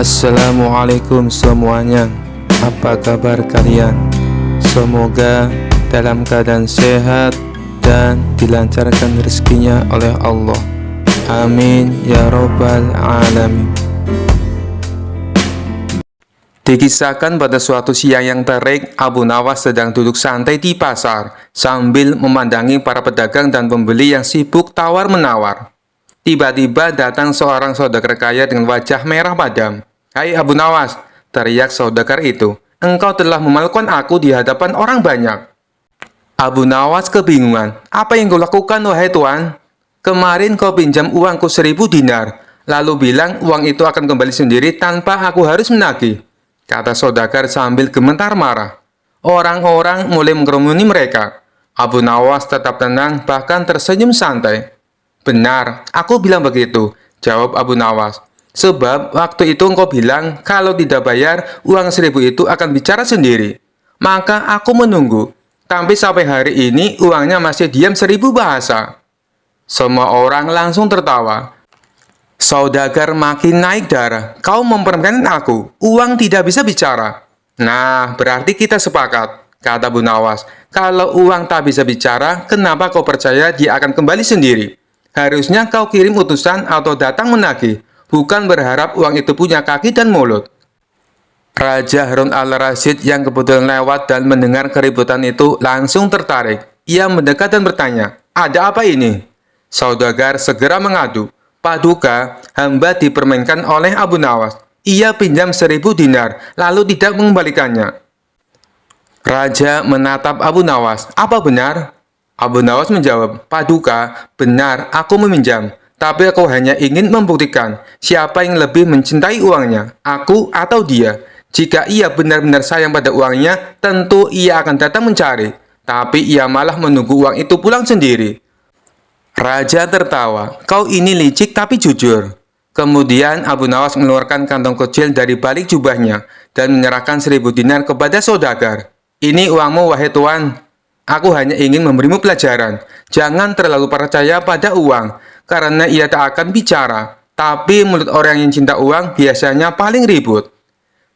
Assalamualaikum semuanya. Apa kabar kalian? Semoga dalam keadaan sehat dan dilancarkan rezekinya oleh Allah. Amin ya robbal alamin. Dikisahkan pada suatu siang yang terik, Abu Nawas sedang duduk santai di pasar sambil memandangi para pedagang dan pembeli yang sibuk tawar-menawar. Tiba-tiba datang seorang saudagar kaya dengan wajah merah padam. "Hai Abu Nawas," teriak saudagar itu, "engkau telah memalukan aku di hadapan orang banyak." Abu Nawas kebingungan. "Apa yang kau lakukan, wahai tuan? Kemarin kau pinjam uangku 1000 dinar, lalu bilang uang itu akan kembali sendiri tanpa aku harus menagih," kata saudagar sambil gemetar marah. Orang-orang mulai mengerumuni mereka. Abu Nawas tetap tenang, bahkan tersenyum santai. "Benar, aku bilang begitu," jawab Abu Nawas. "Sebab waktu itu engkau bilang kalau tidak bayar, uang 1000 itu akan bicara sendiri. Maka aku menunggu. Tapi sampai hari ini uangnya masih diam 1000 bahasa." Semua orang langsung tertawa. Saudagar makin naik darah. "Kau mempermainkan aku. Uang tidak bisa bicara." "Nah, berarti kita sepakat," kata Abu Nawas. "Kalau uang tak bisa bicara, kenapa kau percaya dia akan kembali sendiri? Harusnya kau kirim utusan atau datang menagih, bukan berharap uang itu punya kaki dan mulut." Raja Harun al-Rasyid yang kebetulan lewat dan mendengar keributan itu langsung tertarik. Ia mendekat dan bertanya, "Ada apa ini?" Saudagar segera mengadu, "Paduka, hamba dipermainkan oleh Abu Nawas. Ia pinjam 1000 dinar, lalu tidak mengembalikannya." Raja menatap Abu Nawas. "Apa benar?" Abu Nawas menjawab, "Paduka, benar, aku meminjam. Tapi aku hanya ingin membuktikan siapa yang lebih mencintai uangnya, aku atau dia. Jika ia benar-benar sayang pada uangnya, tentu ia akan datang mencari. Tapi ia malah menunggu uang itu pulang sendiri." Raja tertawa. "Kau ini licik tapi jujur." Kemudian Abu Nawas mengeluarkan kantong kecil dari balik jubahnya dan menyerahkan 1000 dinar kepada saudagar. "Ini uangmu, wahai tuan. Aku hanya ingin memberimu pelajaran. Jangan terlalu percaya pada uang, karena ia tak akan bicara. Tapi mulut orang yang cinta uang biasanya paling ribut."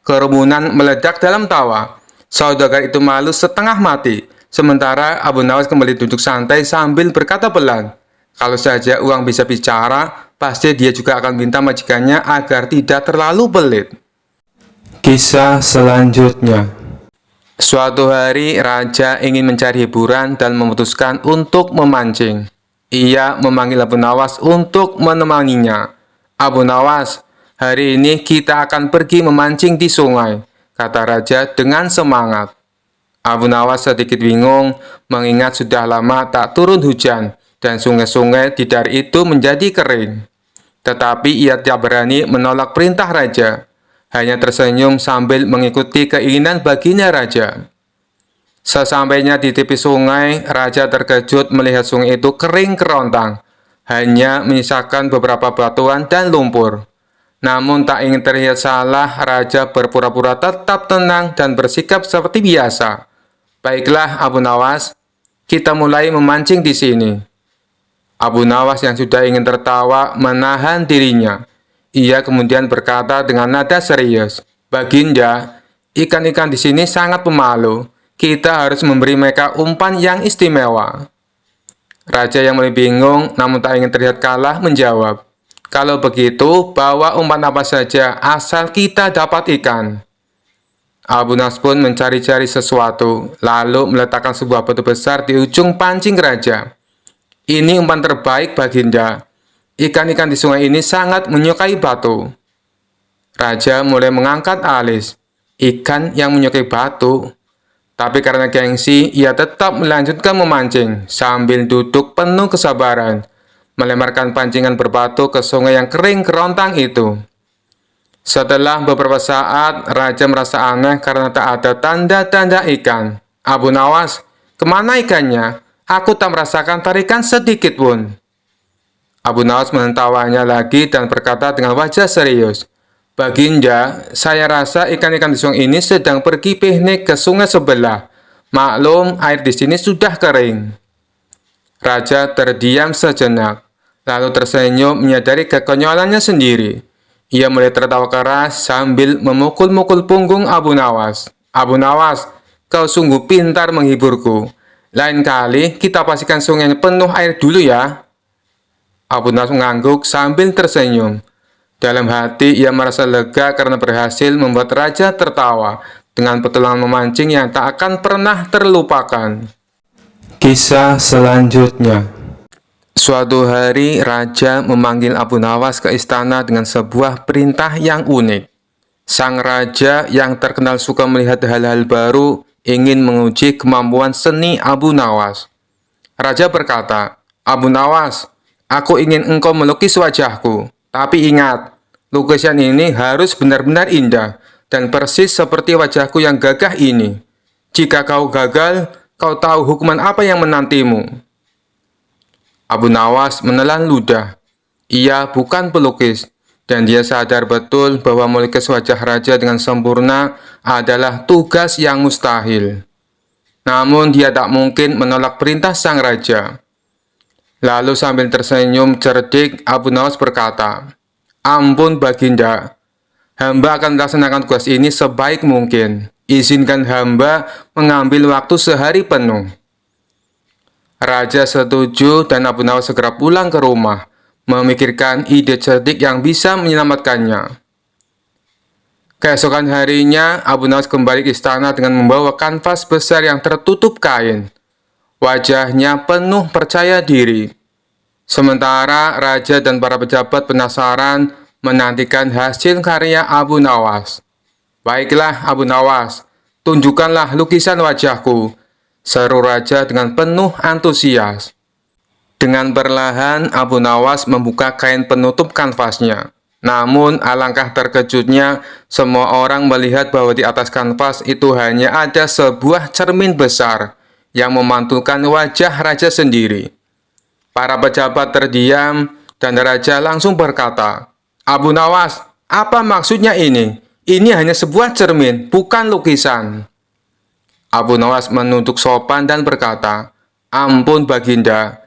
Kerumunan meledak dalam tawa. Saudagar itu malu setengah mati. Sementara Abu Nawas kembali duduk santai sambil berkata pelan, "Kalau saja uang bisa bicara, pasti dia juga akan minta majikannya agar tidak terlalu pelit." Kisah selanjutnya. Suatu hari, raja ingin mencari hiburan dan memutuskan untuk memancing. Ia memanggil Abu Nawas untuk menemaninya. "Abu Nawas, hari ini kita akan pergi memancing di sungai," kata raja dengan semangat. Abu Nawas sedikit bingung, mengingat sudah lama tak turun hujan, dan sungai-sungai di daerah itu menjadi kering. Tetapi ia tidak berani menolak perintah raja. Hanya tersenyum sambil mengikuti keinginan baginda raja. Sesampainya di tepi sungai, raja terkejut melihat sungai itu kering kerontang. Hanya menyisakan beberapa batuan dan lumpur. Namun tak ingin terlihat salah, raja berpura-pura tetap tenang dan bersikap seperti biasa. "Baiklah Abu Nawas, kita mulai memancing di sini." Abu Nawas yang sudah ingin tertawa menahan dirinya. Ia kemudian berkata dengan nada serius, "Baginda, ikan-ikan di sini sangat pemalu. Kita harus memberi mereka umpan yang istimewa." Raja yang mulai bingung namun tak ingin terlihat kalah menjawab, "Kalau begitu, bawa umpan apa saja asal kita dapat ikan." Abu Nawas pun mencari-cari sesuatu, lalu meletakkan sebuah batu besar di ujung pancing raja. "Ini umpan terbaik, Baginda. Ikan-ikan di sungai ini sangat menyukai batu." Raja mulai mengangkat alis. Ikan yang menyukai batu. Tapi karena gengsi, ia tetap melanjutkan memancing sambil duduk penuh kesabaran, melemparkan pancingan berbatu ke sungai yang kering kerontang itu. Setelah beberapa saat, raja merasa aneh karena tak ada tanda-tanda ikan. "Abu Nawas, kemana ikannya? Aku tak merasakan tarikan sedikit pun." Abu Nawas menentawanya lagi dan berkata dengan wajah serius, "Baginda, saya rasa ikan-ikan di sungai ini sedang pergi piknik ke sungai sebelah. Maklum, air di sini sudah kering." Raja terdiam sejenak, lalu tersenyum menyadari kekonyolannya sendiri. Ia mulai tertawa keras sambil memukul-mukul punggung Abu Nawas. Abu Nawas, kau sungguh pintar menghiburku. Lain kali kita pastikan sungainya penuh air dulu ya. Abu Nawas mengangguk sambil tersenyum. Dalam hati ia merasa lega karena berhasil membuat raja tertawa dengan petualangan memancing yang tak akan pernah terlupakan. Kisah selanjutnya. Suatu hari, raja memanggil Abu Nawas ke istana dengan sebuah perintah yang unik. Sang raja yang terkenal suka melihat hal-hal baru ingin menguji kemampuan seni Abu Nawas. Raja berkata, Abu Nawas, aku ingin engkau melukis wajahku. Tapi ingat, lukisan ini harus benar-benar indah dan persis seperti wajahku yang gagah ini. Jika kau gagal, kau tahu hukuman apa yang menantimu. Abu Nawas menelan ludah. Ia bukan pelukis, dan dia sadar betul bahwa melukis wajah raja dengan sempurna adalah tugas yang mustahil. Namun dia tak mungkin menolak perintah sang raja. Lalu sambil tersenyum cerdik, Abu Nawas berkata, Ampun Baginda, hamba akan melaksanakan tugas ini sebaik mungkin. Izinkan hamba mengambil waktu sehari penuh. Raja setuju dan Abu Nawas segera pulang ke rumah, memikirkan ide cerdik yang bisa menyelamatkannya. Keesokan harinya, Abu Nawas kembali ke istana dengan membawa kanvas besar yang tertutup kain. Wajahnya penuh percaya diri. Sementara raja dan para pejabat penasaran menantikan hasil karya Abu Nawas. Baiklah Abu Nawas, tunjukkanlah lukisan wajahku, seru raja dengan penuh antusias. Dengan perlahan, Abu Nawas membuka kain penutup kanvasnya. Namun, alangkah terkejutnya, semua orang melihat bahwa di atas kanvas itu hanya ada sebuah cermin besar yang memantulkan wajah raja sendiri. Para pejabat terdiam, dan raja langsung berkata, Abu Nawas, apa maksudnya ini? Ini hanya sebuah cermin, bukan lukisan. Abu Nawas menunduk sopan dan berkata, Ampun Baginda,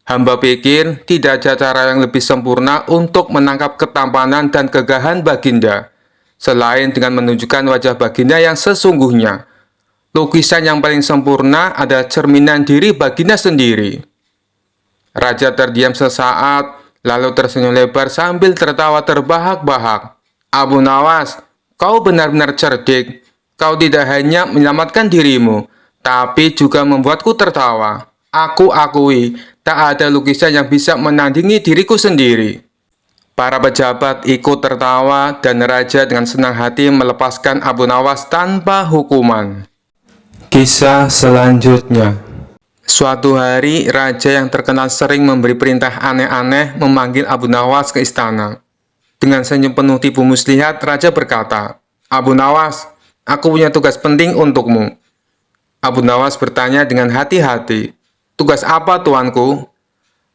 hamba pikir tidak ada cara yang lebih sempurna untuk menangkap ketampanan dan kegahan Baginda, selain dengan menunjukkan wajah Baginda yang sesungguhnya. Lukisan yang paling sempurna adalah cerminan diri Baginda sendiri. Raja terdiam sesaat, lalu tersenyum lebar sambil tertawa terbahak-bahak. Abu Nawas, kau benar-benar cerdik. Kau tidak hanya menyelamatkan dirimu, tapi juga membuatku tertawa. Aku akui, tak ada lukisan yang bisa menandingi diriku sendiri. Para pejabat ikut tertawa dan raja dengan senang hati melepaskan Abu Nawas tanpa hukuman. Kisah selanjutnya. Suatu hari, raja yang terkenal sering memberi perintah aneh-aneh memanggil Abu Nawas ke istana. Dengan senyum penuh tipu muslihat, raja berkata, Abu Nawas, aku punya tugas penting untukmu. Abu Nawas bertanya dengan hati-hati, tugas apa tuanku?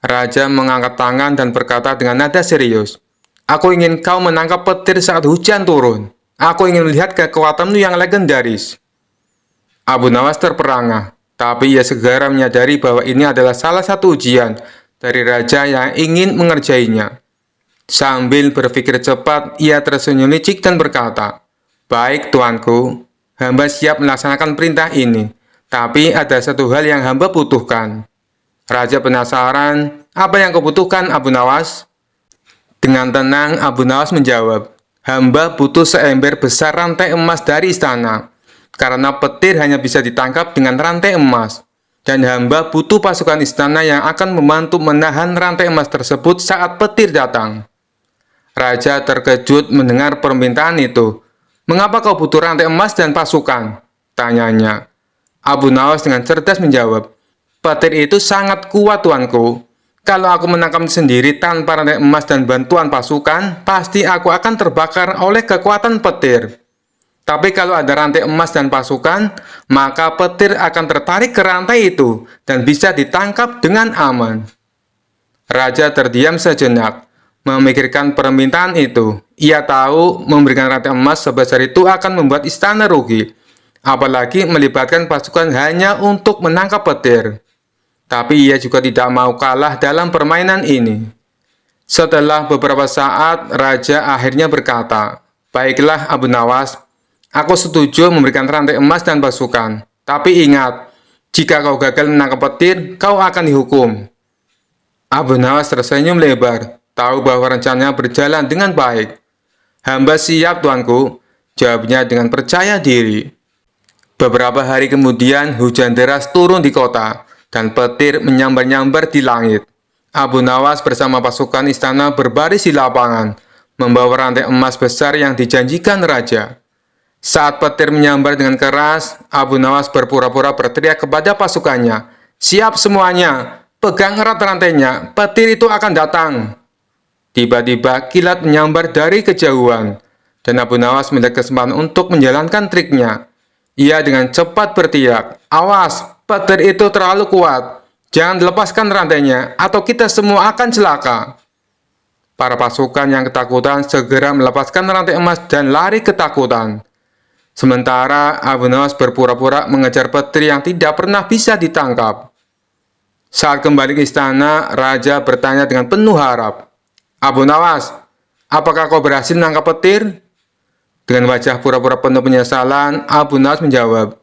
Raja mengangkat tangan dan berkata dengan nada serius, aku ingin kau menangkap petir saat hujan turun. Aku ingin melihat kekuatanmu yang legendaris. Abu Nawas terperangah, tapi ia segera menyadari bahwa ini adalah salah satu ujian dari raja yang ingin mengerjainya. Sambil berpikir cepat, ia tersenyum licik dan berkata, Baik tuanku, hamba siap melaksanakan perintah ini, tapi ada satu hal yang hamba butuhkan. Raja penasaran, apa yang kau butuhkan Abu Nawas? Dengan tenang Abu Nawas menjawab, hamba butuh seember besar rantai emas dari istana, karena petir hanya bisa ditangkap dengan rantai emas, dan hamba butuh pasukan istana yang akan membantu menahan rantai emas tersebut saat petir datang. Raja terkejut mendengar permintaan itu. Mengapa kau butuh rantai emas dan pasukan? Tanyanya. Abu Nawas dengan cerdas menjawab, petir itu sangat kuat tuanku. Kalau aku menangkapnya sendiri tanpa rantai emas dan bantuan pasukan, pasti aku akan terbakar oleh kekuatan petir. Tapi kalau ada rantai emas dan pasukan, maka petir akan tertarik ke rantai itu dan bisa ditangkap dengan aman. Raja terdiam sejenak, memikirkan permintaan itu. Ia tahu memberikan rantai emas sebesar itu akan membuat istana rugi, apalagi melibatkan pasukan hanya untuk menangkap petir. Tapi ia juga tidak mau kalah dalam permainan ini. Setelah beberapa saat, Raja akhirnya berkata, "Baiklah Abu Nawas, aku setuju memberikan rantai emas dan pasukan. Tapi ingat, jika kau gagal menangkap petir, kau akan dihukum." Abu Nawas tersenyum lebar, tahu bahwa rencananya berjalan dengan baik. "Hamba siap, tuanku," jawabnya dengan percaya diri. Beberapa hari kemudian, hujan deras turun di kota, dan petir menyambar-nyambar di langit. Abu Nawas bersama pasukan istana berbaris di lapangan, membawa rantai emas besar yang dijanjikan raja. Saat petir menyambar dengan keras, Abu Nawas berpura-pura berteriak kepada pasukannya, "Siap semuanya, pegang erat rantainya, petir itu akan datang." Tiba-tiba kilat menyambar dari kejauhan, dan Abu Nawas melihat kesempatan untuk menjalankan triknya. Ia dengan cepat berteriak, "Awas, petir itu terlalu kuat. Jangan lepaskan rantainya, atau kita semua akan celaka." Para pasukan yang ketakutan segera melepaskan rantai emas dan lari ketakutan. Sementara Abu Nawas berpura-pura mengejar petir yang tidak pernah bisa ditangkap. Saat kembali ke istana, Raja bertanya dengan penuh harap, "Abu Nawas, apakah kau berhasil menangkap petir?" Dengan wajah pura-pura penuh penyesalan, Abu Nawas menjawab,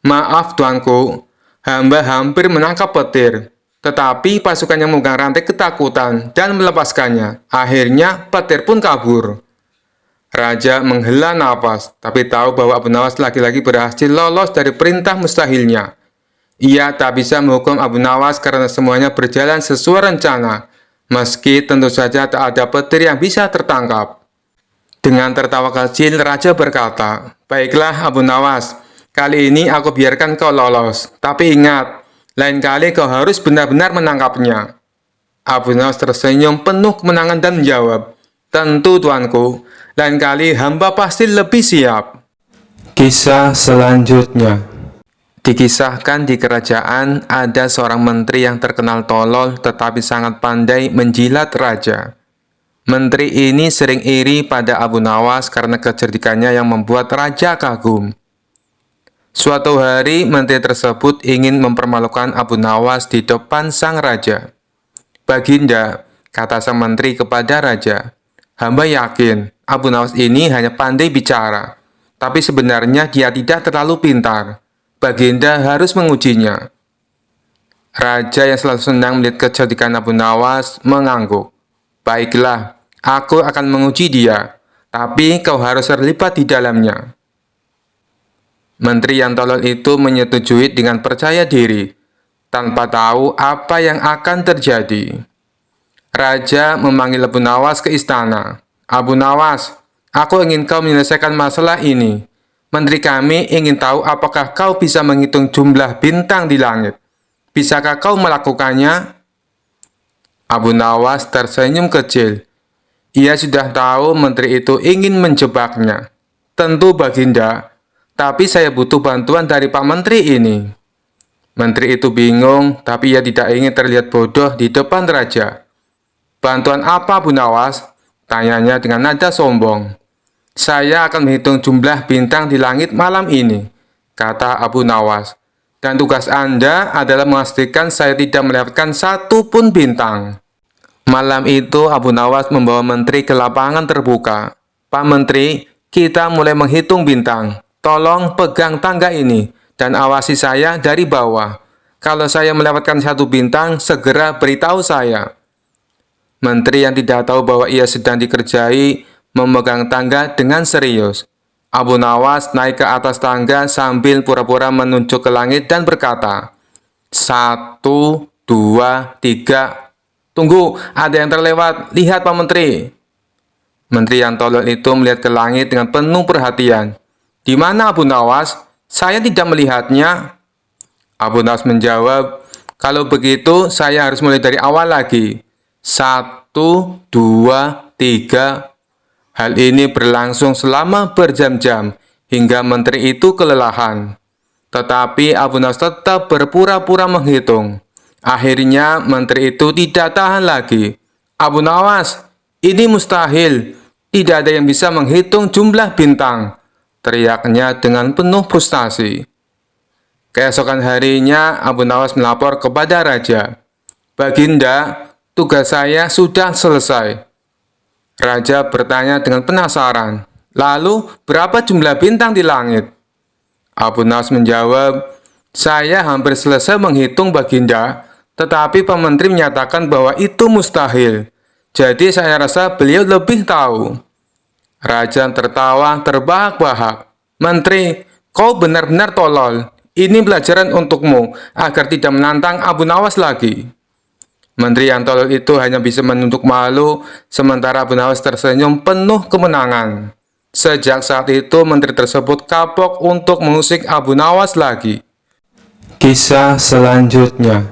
"Maaf tuanku, hamba hampir menangkap petir, tetapi pasukan yang memegang rantai ketakutan dan melepaskannya. Akhirnya petir pun kabur." Raja menghela nafas, tapi tahu bahwa Abu Nawas lagi-lagi berhasil lolos dari perintah mustahilnya. Ia tak bisa menghukum Abu Nawas karena semuanya berjalan sesuai rencana, meski tentu saja tak ada petir yang bisa tertangkap. Dengan tertawa kecil, Raja berkata, "Baiklah Abu Nawas, kali ini aku biarkan kau lolos. Tapi ingat, lain kali kau harus benar-benar menangkapnya." Abu Nawas tersenyum penuh kemenangan dan menjawab, "Tentu tuanku, lain kali hamba pasti lebih siap." Kisah selanjutnya. Dikisahkan di kerajaan ada seorang menteri yang terkenal tolol tetapi sangat pandai menjilat raja. Menteri ini sering iri pada Abu Nawas karena kecerdikannya yang membuat raja kagum. Suatu hari, menteri tersebut ingin mempermalukan Abu Nawas di depan sang raja. "Baginda," kata sang menteri kepada raja, "hamba yakin Abu Nawas ini hanya pandai bicara, tapi sebenarnya dia tidak terlalu pintar. Baginda harus mengujinya." Raja yang selalu senang melihat kecerdikan Abu Nawas mengangguk. "Baiklah, aku akan menguji dia, tapi kau harus terlibat di dalamnya." Menteri yang tolol itu menyetujui dengan percaya diri, tanpa tahu apa yang akan terjadi. Raja memanggil Abu Nawas ke istana. "Abu Nawas, aku ingin kau menyelesaikan masalah ini. Menteri kami ingin tahu apakah kau bisa menghitung jumlah bintang di langit. Bisakah kau melakukannya?" Abu Nawas tersenyum kecil. Ia sudah tahu menteri itu ingin menjebaknya. "Tentu Baginda, tapi saya butuh bantuan dari Pak Menteri ini." Menteri itu bingung, tapi ia tidak ingin terlihat bodoh di depan raja. "Bantuan apa, Abu Nawas?" tanyanya dengan nada sombong. "Saya akan menghitung jumlah bintang di langit malam ini," kata Abu Nawas. "Dan tugas Anda adalah memastikan saya tidak melewatkan satu pun bintang." Malam itu Abu Nawas membawa menteri ke lapangan terbuka. "Pak Menteri, kita mulai menghitung bintang. Tolong pegang tangga ini dan awasi saya dari bawah. Kalau saya melewatkan satu bintang, segera beritahu saya." Menteri yang tidak tahu bahwa ia sedang dikerjai memegang tangga dengan serius. Abu Nawas naik ke atas tangga sambil pura-pura menunjuk ke langit dan berkata, "1, 2, 3. Tunggu, ada yang terlewat. Lihat Pak Menteri." Menteri yang tolol itu melihat ke langit dengan penuh perhatian. "Di mana Abu Nawas? Saya tidak melihatnya." Abu Nawas menjawab, "Kalau begitu saya harus mulai dari awal lagi. 1, 2, 3. Hal ini berlangsung selama berjam-jam hingga menteri itu kelelahan. Tetapi Abu Nawas tetap berpura-pura menghitung. Akhirnya menteri itu tidak tahan lagi. "Abu Nawas, ini mustahil. Tidak ada yang bisa menghitung jumlah bintang," teriaknya dengan penuh frustasi. Keesokan harinya Abu Nawas melapor kepada raja. "Baginda, tugas saya sudah selesai. Raja bertanya dengan penasaran, lalu berapa jumlah bintang di langit? Abu Nawas menjawab, saya hampir selesai menghitung Baginda, tetapi Pak Menteri menyatakan bahwa itu mustahil. Jadi saya rasa beliau lebih tahu. Raja tertawa terbahak-bahak. Menteri, kau benar-benar tolol. Ini pelajaran untukmu agar tidak menantang Abu Nawas lagi. Menteri yang tolol itu hanya bisa menunduk malu, sementara Abu Nawas tersenyum penuh kemenangan. Sejak saat itu, menteri tersebut kapok untuk mengusik Abu Nawas lagi. Kisah selanjutnya.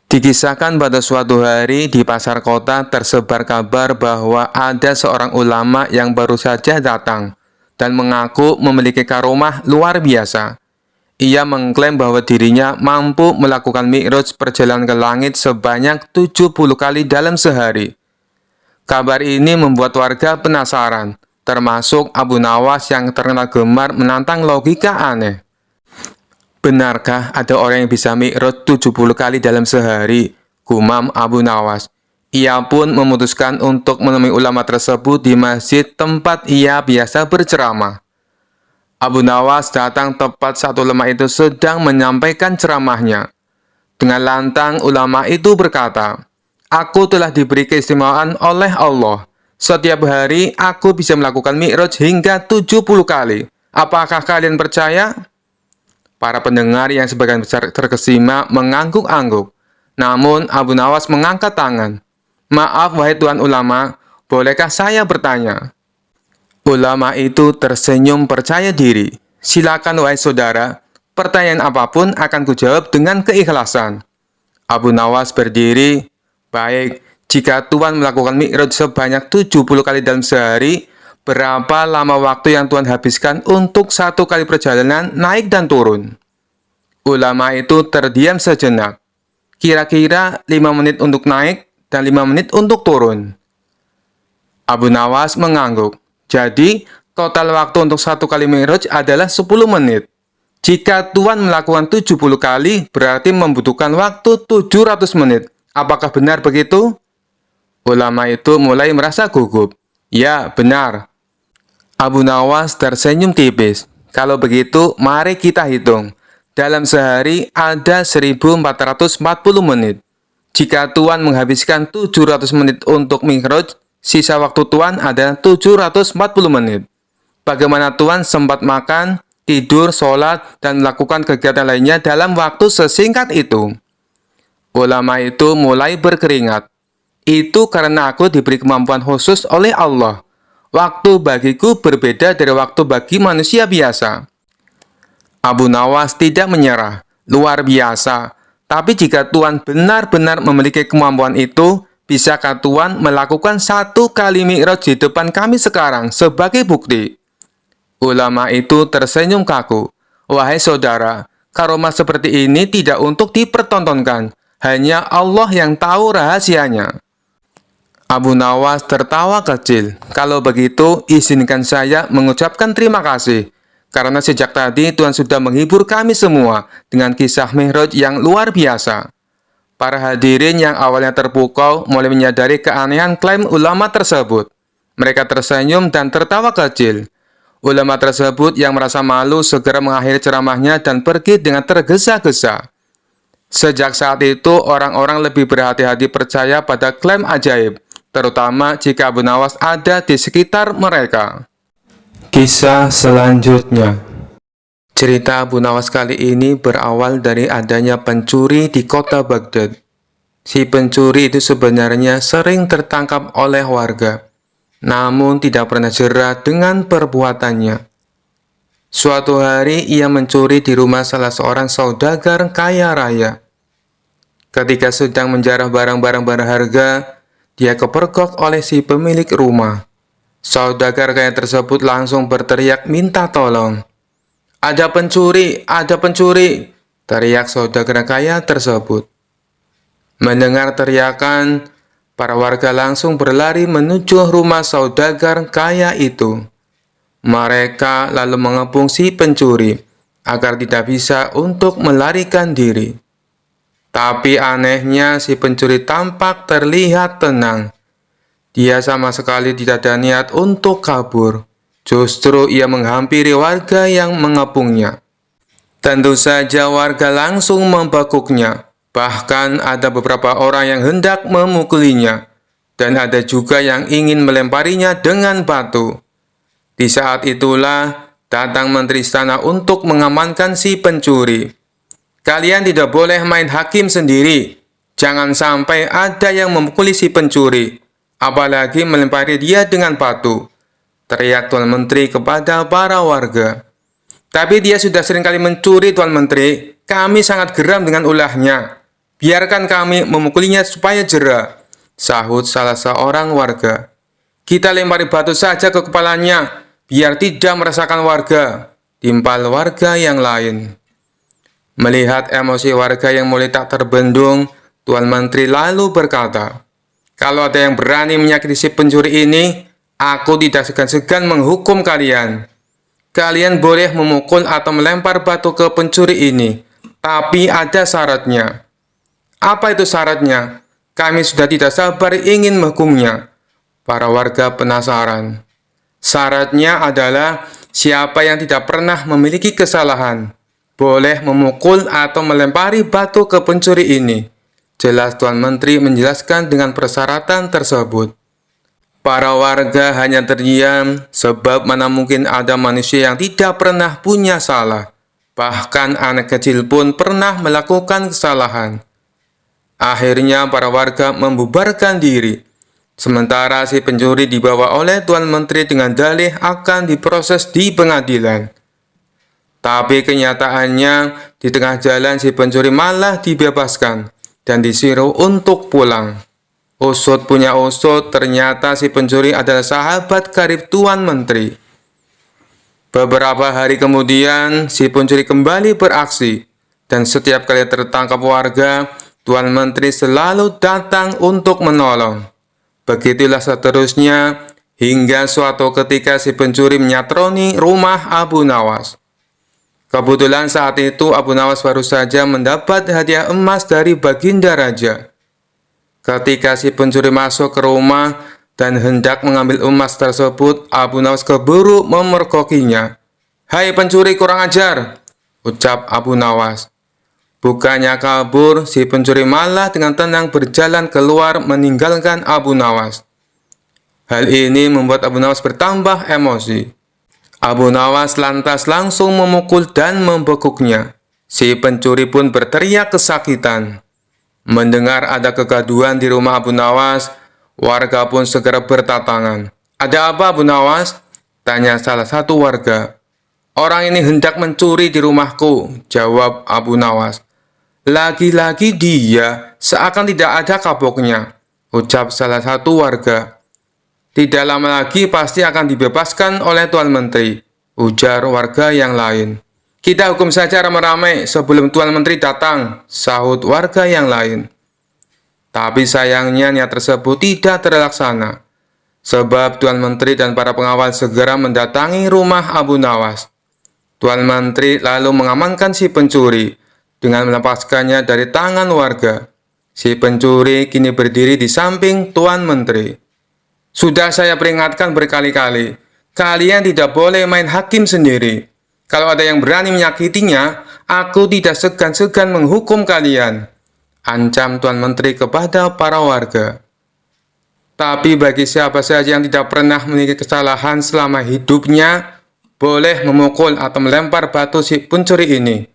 Dikisahkan pada suatu hari di pasar kota tersebar kabar bahwa ada seorang ulama yang baru saja datang dan mengaku memiliki karomah luar biasa. Ia mengklaim bahwa dirinya mampu melakukan mi'raj perjalanan ke langit sebanyak 70 kali dalam sehari. Kabar ini membuat warga penasaran, termasuk Abu Nawas yang terkenal gemar menantang logika aneh. Benarkah ada orang yang bisa mi'raj 70 kali dalam sehari? Gumam Abu Nawas. Ia pun memutuskan untuk menemui ulama tersebut di masjid tempat ia biasa berceramah. Abu Nawas datang tepat saat ulama itu sedang menyampaikan ceramahnya. Dengan lantang ulama itu berkata, "Aku telah diberi keistimewaan oleh Allah. Setiap hari aku bisa melakukan mi'raj hingga 70 kali. Apakah kalian percaya?" Para pendengar yang sebagian besar terkesima mengangguk-angguk. Namun Abu Nawas mengangkat tangan. "Maaf wahai Tuan Ulama, bolehkah saya bertanya?" Ulama itu tersenyum percaya diri. "Silakan wahai saudara, pertanyaan apapun akan kujawab dengan keikhlasan." Abu Nawas berdiri. "Baik, jika Tuan melakukan mi'raj sebanyak 70 kali dalam sehari, berapa lama waktu yang Tuhan habiskan untuk satu kali perjalanan naik dan turun?" Ulama itu terdiam sejenak. "Kira-kira 5 menit untuk naik dan 5 menit untuk turun." Abu Nawas mengangguk. "Jadi, total waktu untuk satu kali mi'raj adalah 10 menit. Jika Tuhan melakukan 70 kali, berarti membutuhkan waktu 700 menit. Apakah benar begitu?" Ulama itu mulai merasa gugup. "Ya, benar." Abu Nawas tersenyum tipis. "Kalau begitu, mari kita hitung. Dalam sehari ada 1440 menit. Jika Tuhan menghabiskan 700 menit untuk mi'raj, sisa waktu Tuhan adalah 740 menit. Bagaimana Tuhan sempat makan, tidur, sholat, dan melakukan kegiatan lainnya dalam waktu sesingkat itu?" Ulama itu mulai berkeringat. "Itu karena aku diberi kemampuan khusus oleh Allah. Waktu bagiku berbeda dari waktu bagi manusia biasa." Abu Nawas tidak menyerah. "Luar biasa. Tapi jika Tuhan benar-benar memiliki kemampuan itu, bisakah Tuhan melakukan satu kali mi'raj di depan kami sekarang sebagai bukti?" Ulama itu tersenyum kaku. "Wahai saudara, karomah seperti ini tidak untuk dipertontonkan. Hanya Allah yang tahu rahasianya." Abu Nawas tertawa kecil. "Kalau begitu, izinkan saya mengucapkan terima kasih. Karena sejak tadi Tuhan sudah menghibur kami semua dengan kisah mi'raj yang luar biasa." Para hadirin yang awalnya terpukau mulai menyadari keanehan klaim ulama tersebut. Mereka tersenyum dan tertawa kecil. Ulama tersebut yang merasa malu segera mengakhiri ceramahnya dan pergi dengan tergesa-gesa. Sejak saat itu, orang-orang lebih berhati-hati percaya pada klaim ajaib, terutama jika Abu Nawas ada di sekitar mereka. Kisah selanjutnya. Cerita Abu Nawas kali ini berawal dari adanya pencuri di kota Baghdad. Si pencuri itu sebenarnya sering tertangkap oleh warga, namun tidak pernah jera dengan perbuatannya. Suatu hari ia mencuri di rumah salah seorang saudagar kaya raya. Ketika sedang menjarah barang-barang berharga, dia kepergok oleh si pemilik rumah. Saudagar kaya tersebut langsung berteriak minta tolong. "Ada pencuri! Ada pencuri!" teriak saudagar kaya tersebut. Mendengar teriakan, para warga langsung berlari menuju rumah saudagar kaya itu. Mereka lalu mengepung si pencuri agar tidak bisa untuk melarikan diri. Tapi anehnya si pencuri tampak terlihat tenang. Dia sama sekali tidak ada niat untuk kabur. Justru ia menghampiri warga yang mengepungnya. Tentu saja warga langsung membekuknya. Bahkan ada beberapa orang yang hendak memukulinya. Dan ada juga yang ingin melemparinya dengan batu. Di saat itulah datang Menteri Istana untuk mengamankan si pencuri. Kalian tidak boleh main hakim sendiri. Jangan sampai ada yang memukuli si pencuri. Apalagi melempari dia dengan batu, teriak Tuan Menteri kepada para warga. Tapi dia sudah seringkali mencuri, Tuan Menteri. Kami sangat geram dengan ulahnya. Biarkan kami memukulinya supaya jera, sahut salah seorang warga. Kita lempari batu saja ke kepalanya, biar tidak merasakan warga, timpal warga yang lain. Melihat emosi warga yang mulai tak terbendung, Tuan Menteri lalu berkata, "Kalau ada yang berani menyakiti si pencuri ini, aku tidak segan-segan menghukum kalian. Kalian boleh memukul atau melempar batu ke pencuri ini, tapi ada syaratnya." "Apa itu syaratnya? Kami sudah tidak sabar ingin menghukumnya." Para warga penasaran. "Syaratnya adalah siapa yang tidak pernah memiliki kesalahan, boleh memukul atau melempari batu ke pencuri ini," jelas Tuan Menteri menjelaskan dengan persyaratan tersebut. Para warga hanya terdiam, sebab mana mungkin ada manusia yang tidak pernah punya salah. Bahkan anak kecil pun pernah melakukan kesalahan. Akhirnya para warga membubarkan diri. Sementara si pencuri dibawa oleh Tuan Menteri dengan dalih akan diproses di pengadilan. Tapi kenyataannya, di tengah jalan si pencuri malah dibebaskan dan disuruh untuk pulang. Usut punya usut, ternyata si pencuri adalah sahabat karib Tuan Menteri. Beberapa hari kemudian, si pencuri kembali beraksi, dan setiap kali tertangkap warga, Tuan Menteri selalu datang untuk menolong. Begitulah seterusnya, hingga suatu ketika si pencuri menyatroni rumah Abu Nawas. Kebetulan saat itu Abu Nawas baru saja mendapat hadiah emas dari Baginda Raja. Ketika si pencuri masuk ke rumah dan hendak mengambil emas tersebut, Abu Nawas keburu memergokinya. "Hai pencuri kurang ajar," ucap Abu Nawas. Bukannya kabur, si pencuri malah dengan tenang berjalan keluar meninggalkan Abu Nawas. Hal ini membuat Abu Nawas bertambah emosi. Abu Nawas lantas langsung memukul dan membekuknya. Si pencuri pun berteriak kesakitan. Mendengar ada kegaduhan di rumah Abu Nawas, warga pun segera berdatangan. "Ada apa, Abu Nawas?" tanya salah satu warga. "Orang ini hendak mencuri di rumahku," jawab Abu Nawas. "Lagi-lagi dia, seakan tidak ada kapoknya," ucap salah satu warga. "Tidak lama lagi pasti akan dibebaskan oleh Tuan Menteri," ujar warga yang lain. "Kita hukum saja ramai-ramai sebelum Tuan Menteri datang," sahut warga yang lain. Tapi sayangnya niat tersebut tidak terlaksana, sebab Tuan Menteri dan para pengawal segera mendatangi rumah Abu Nawas. Tuan Menteri lalu mengamankan si pencuri dengan melepaskannya dari tangan warga. Si pencuri kini berdiri di samping Tuan Menteri. "Sudah saya peringatkan berkali-kali, kalian tidak boleh main hakim sendiri. Kalau ada yang berani menyakitinya, aku tidak segan-segan menghukum kalian," ancam Tuan Menteri kepada para warga. Tapi bagi siapa saja yang tidak pernah memiliki kesalahan selama hidupnya, boleh memukul atau melempar batu si pencuri ini.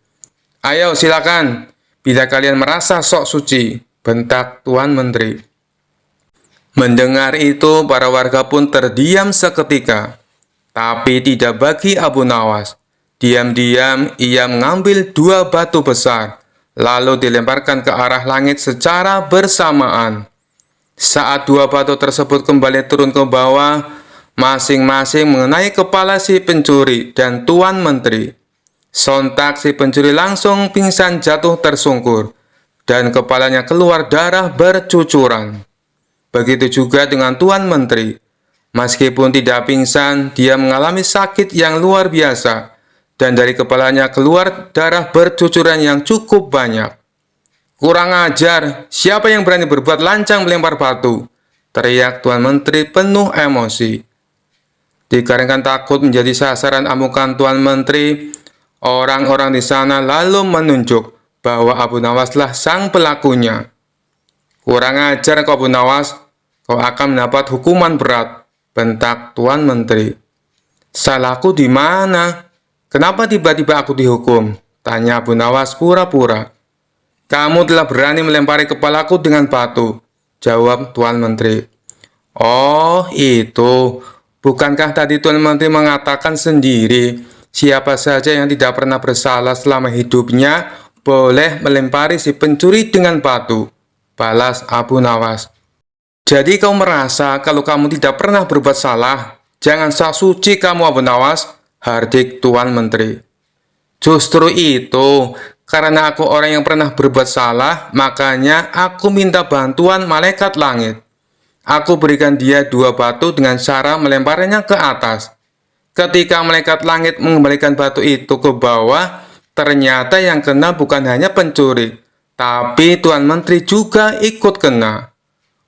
"Ayo silakan, bila kalian merasa sok suci," bentak Tuan Menteri. Mendengar itu, para warga pun terdiam seketika. Tapi tidak bagi Abu Nawas. Diam-diam ia mengambil 2 batu besar, lalu dilemparkan ke arah langit secara bersamaan. Saat 2 batu tersebut kembali turun ke bawah, masing-masing mengenai kepala si pencuri dan Tuan Menteri. Sontak si pencuri langsung pingsan jatuh tersungkur, dan kepalanya keluar darah bercucuran. Begitu juga dengan Tuan Menteri. Meskipun tidak pingsan, dia mengalami sakit yang luar biasa, dan dari kepalanya keluar darah bercucuran yang cukup banyak. Kurang ajar, siapa yang berani berbuat lancang melempar batu? Teriak Tuan Menteri penuh emosi. Dikarenakan takut menjadi sasaran amukan Tuan Menteri, orang-orang di sana lalu menunjuk bahwa Abu Nawaslah sang pelakunya. Kurang ajar kau Abu Nawas, kau akan mendapat hukuman berat, bentak Tuan Menteri. Salahku di mana? Kenapa tiba-tiba aku dihukum? Tanya Abu Nawas pura-pura. Kamu telah berani melempari kepalaku dengan batu, jawab Tuan Menteri. Oh, itu. Bukankah tadi Tuan Menteri mengatakan sendiri, siapa saja yang tidak pernah bersalah selama hidupnya boleh melempari si pencuri dengan batu, balas Abu Nawas. Jadi kau merasa kalau kamu tidak pernah berbuat salah? Jangan sok suci kamu Abu Nawas, hardik Tuan Menteri. Justru itu, karena aku orang yang pernah berbuat salah, makanya aku minta bantuan malaikat langit. Aku berikan dia 2 batu dengan cara melemparnya ke atas. Ketika malaikat langit mengembalikan batu itu ke bawah, ternyata yang kena bukan hanya pencuri, tapi Tuan Menteri juga ikut kena.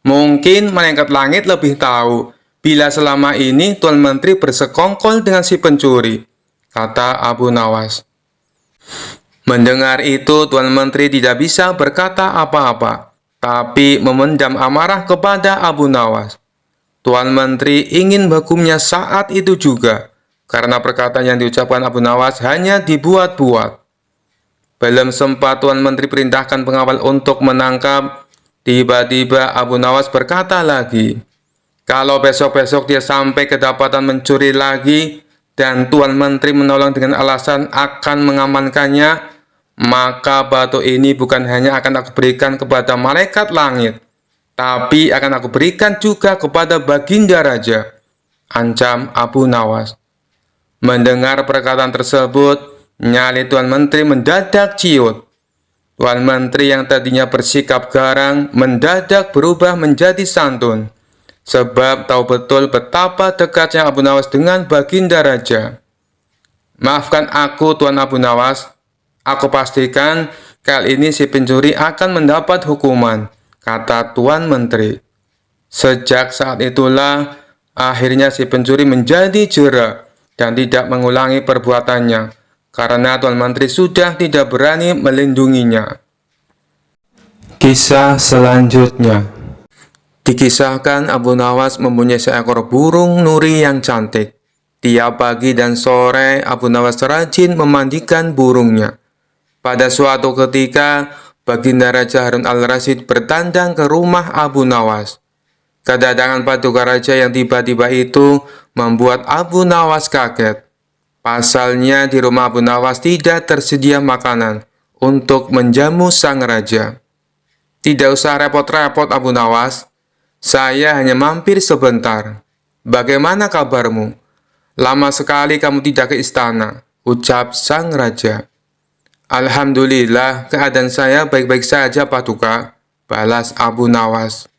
Mungkin malaikat langit lebih tahu bila selama ini Tuan Menteri bersekongkol dengan si pencuri, kata Abu Nawas. Mendengar itu, Tuan Menteri tidak bisa berkata apa-apa, tapi memendam amarah kepada Abu Nawas. Tuan Menteri ingin menghukumnya saat itu juga, karena perkataan yang diucapkan Abu Nawas hanya dibuat-buat. Belum sempat Tuan Menteri perintahkan pengawal untuk menangkap, tiba-tiba Abu Nawas berkata lagi, kalau besok-besok dia sampai kedapatan mencuri lagi, dan Tuan Menteri menolong dengan alasan akan mengamankannya, maka batu ini bukan hanya akan aku berikan kepada malaikat langit, tapi akan aku berikan juga kepada Baginda Raja, ancam Abu Nawas. Mendengar perkataan tersebut, nyali Tuan Menteri mendadak ciut. Tuan Menteri yang tadinya bersikap garang mendadak berubah menjadi santun, sebab tahu betul betapa dekatnya Abu Nawas dengan Baginda Raja. Maafkan aku Tuan Abu Nawas, aku pastikan kali ini si pencuri akan mendapat hukuman, kata Tuan Menteri. Sejak saat itulah, akhirnya si pencuri menjadi jera dan tidak mengulangi perbuatannya, karena Tuan Menteri sudah tidak berani melindunginya. Kisah selanjutnya. Dikisahkan Abu Nawas mempunyai seekor burung nuri yang cantik. Tiap pagi dan sore Abu Nawas rajin memandikan burungnya. Pada suatu ketika, Baginda Raja Harun al-Rasyid bertandang ke rumah Abu Nawas. Kedatangan paduka raja yang tiba-tiba itu membuat Abu Nawas kaget. Pasalnya di rumah Abu Nawas tidak tersedia makanan untuk menjamu sang raja. Tidak usah repot-repot Abu Nawas, saya hanya mampir sebentar. Bagaimana kabarmu? Lama sekali kamu tidak ke istana, ucap sang raja. Alhamdulillah, keadaan saya baik-baik saja, Paduka, balas Abu Nawas.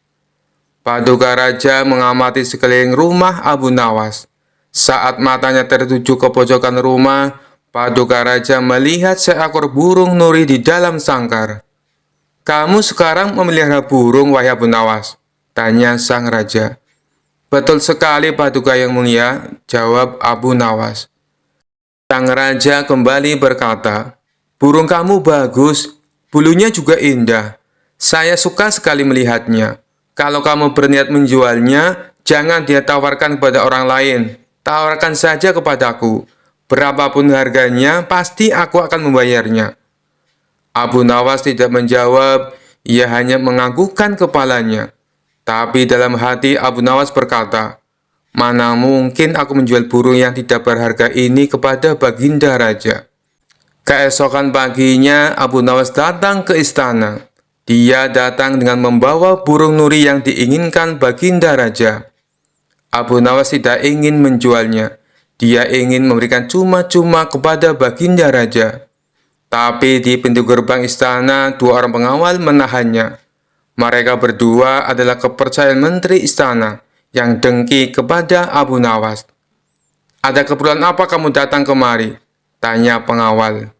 Paduka raja mengamati sekeliling rumah Abu Nawas. Saat matanya tertuju ke pojokan rumah, Paduka raja melihat seekor burung nuri di dalam sangkar. Kamu sekarang memelihara burung, wahai Abu Nawas? Tanya sang raja. Betul sekali Paduka yang mulia, jawab Abu Nawas. Sang raja kembali berkata, burung kamu bagus, bulunya juga indah. Saya suka sekali melihatnya. Kalau kamu berniat menjualnya, jangan dia tawarkan kepada orang lain. Tawarkan saja kepadaku. Berapapun harganya, pasti aku akan membayarnya. Abu Nawas tidak menjawab, ia hanya menganggukkan kepalanya. Tapi dalam hati Abu Nawas berkata, mana mungkin aku menjual burung yang tidak berharga ini kepada Baginda Raja. Keesokan paginya Abu Nawas datang ke istana. Dia datang dengan membawa burung nuri yang diinginkan Baginda Raja. Abu Nawas tidak ingin menjualnya. Dia ingin memberikan cuma-cuma kepada Baginda Raja. Tapi di pintu gerbang istana, 2 orang pengawal menahannya. Mereka berdua adalah kepercayaan menteri istana yang dengki kepada Abu Nawas. Ada keperluan apa kamu datang kemari? Tanya pengawal.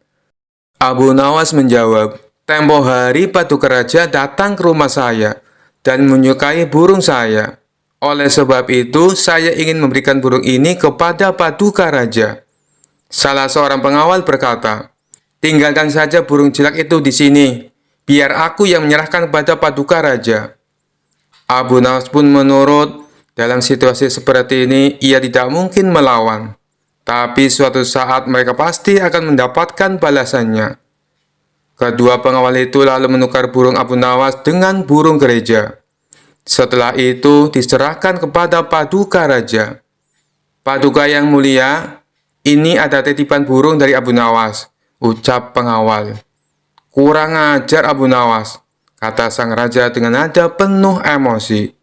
Abu Nawas menjawab, Tempo hari Paduka Raja datang ke rumah saya dan menyukai burung saya. Oleh sebab itu, saya ingin memberikan burung ini kepada Paduka Raja. Salah seorang pengawal berkata, "Tinggalkan saja burung jelek itu di sini. Biar aku yang menyerahkan kepada Paduka Raja." Abu Nawas pun menurut. Dalam situasi seperti ini, ia tidak mungkin melawan. Tapi suatu saat mereka pasti akan mendapatkan balasannya. Kedua pengawal itu lalu menukar burung Abu Nawas dengan burung gereja. Setelah itu diserahkan kepada Paduka Raja. "Paduka yang mulia, ini ada titipan burung dari Abu Nawas," ucap pengawal. "Kurang ajar Abu Nawas," kata sang raja dengan nada penuh emosi.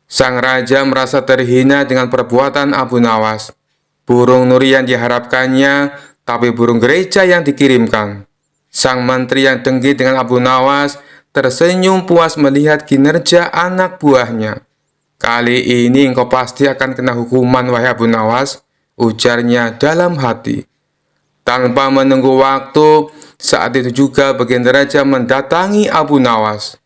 Sang raja merasa terhina dengan perbuatan Abu Nawas. Burung nuri yang diharapkannya, tapi burung gereja yang dikirimkan. Sang menteri yang dengki dengan Abu Nawas tersenyum puas melihat kinerja anak buahnya. "Kali ini engkau pasti akan kena hukuman, wahai Abu Nawas," ujarnya dalam hati. Tanpa menunggu waktu, saat itu juga baginda raja mendatangi Abu Nawas.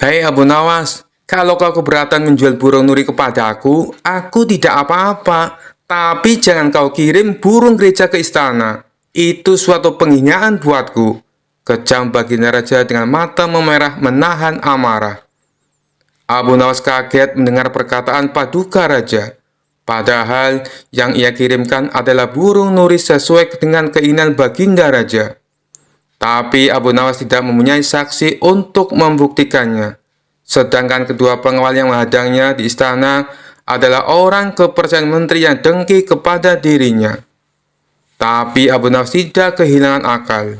"Hei Abu Nawas, kalau kau keberatan menjual burung nuri kepadaku, aku tidak apa-apa. Tapi jangan kau kirim burung gereja ke istana. Itu suatu penghinaan buatku," kejam baginda raja dengan mata memerah menahan amarah. Abu Nawas kaget mendengar perkataan Paduka Raja. Padahal yang ia kirimkan adalah burung nuri sesuai dengan keinginan baginda raja. Tapi Abu Nawas tidak mempunyai saksi untuk membuktikannya. Sedangkan kedua pengawal yang menghadangnya di istana adalah orang kepercayaan menteri yang dengki kepada dirinya. Tapi Abu Nawas tidak kehilangan akal.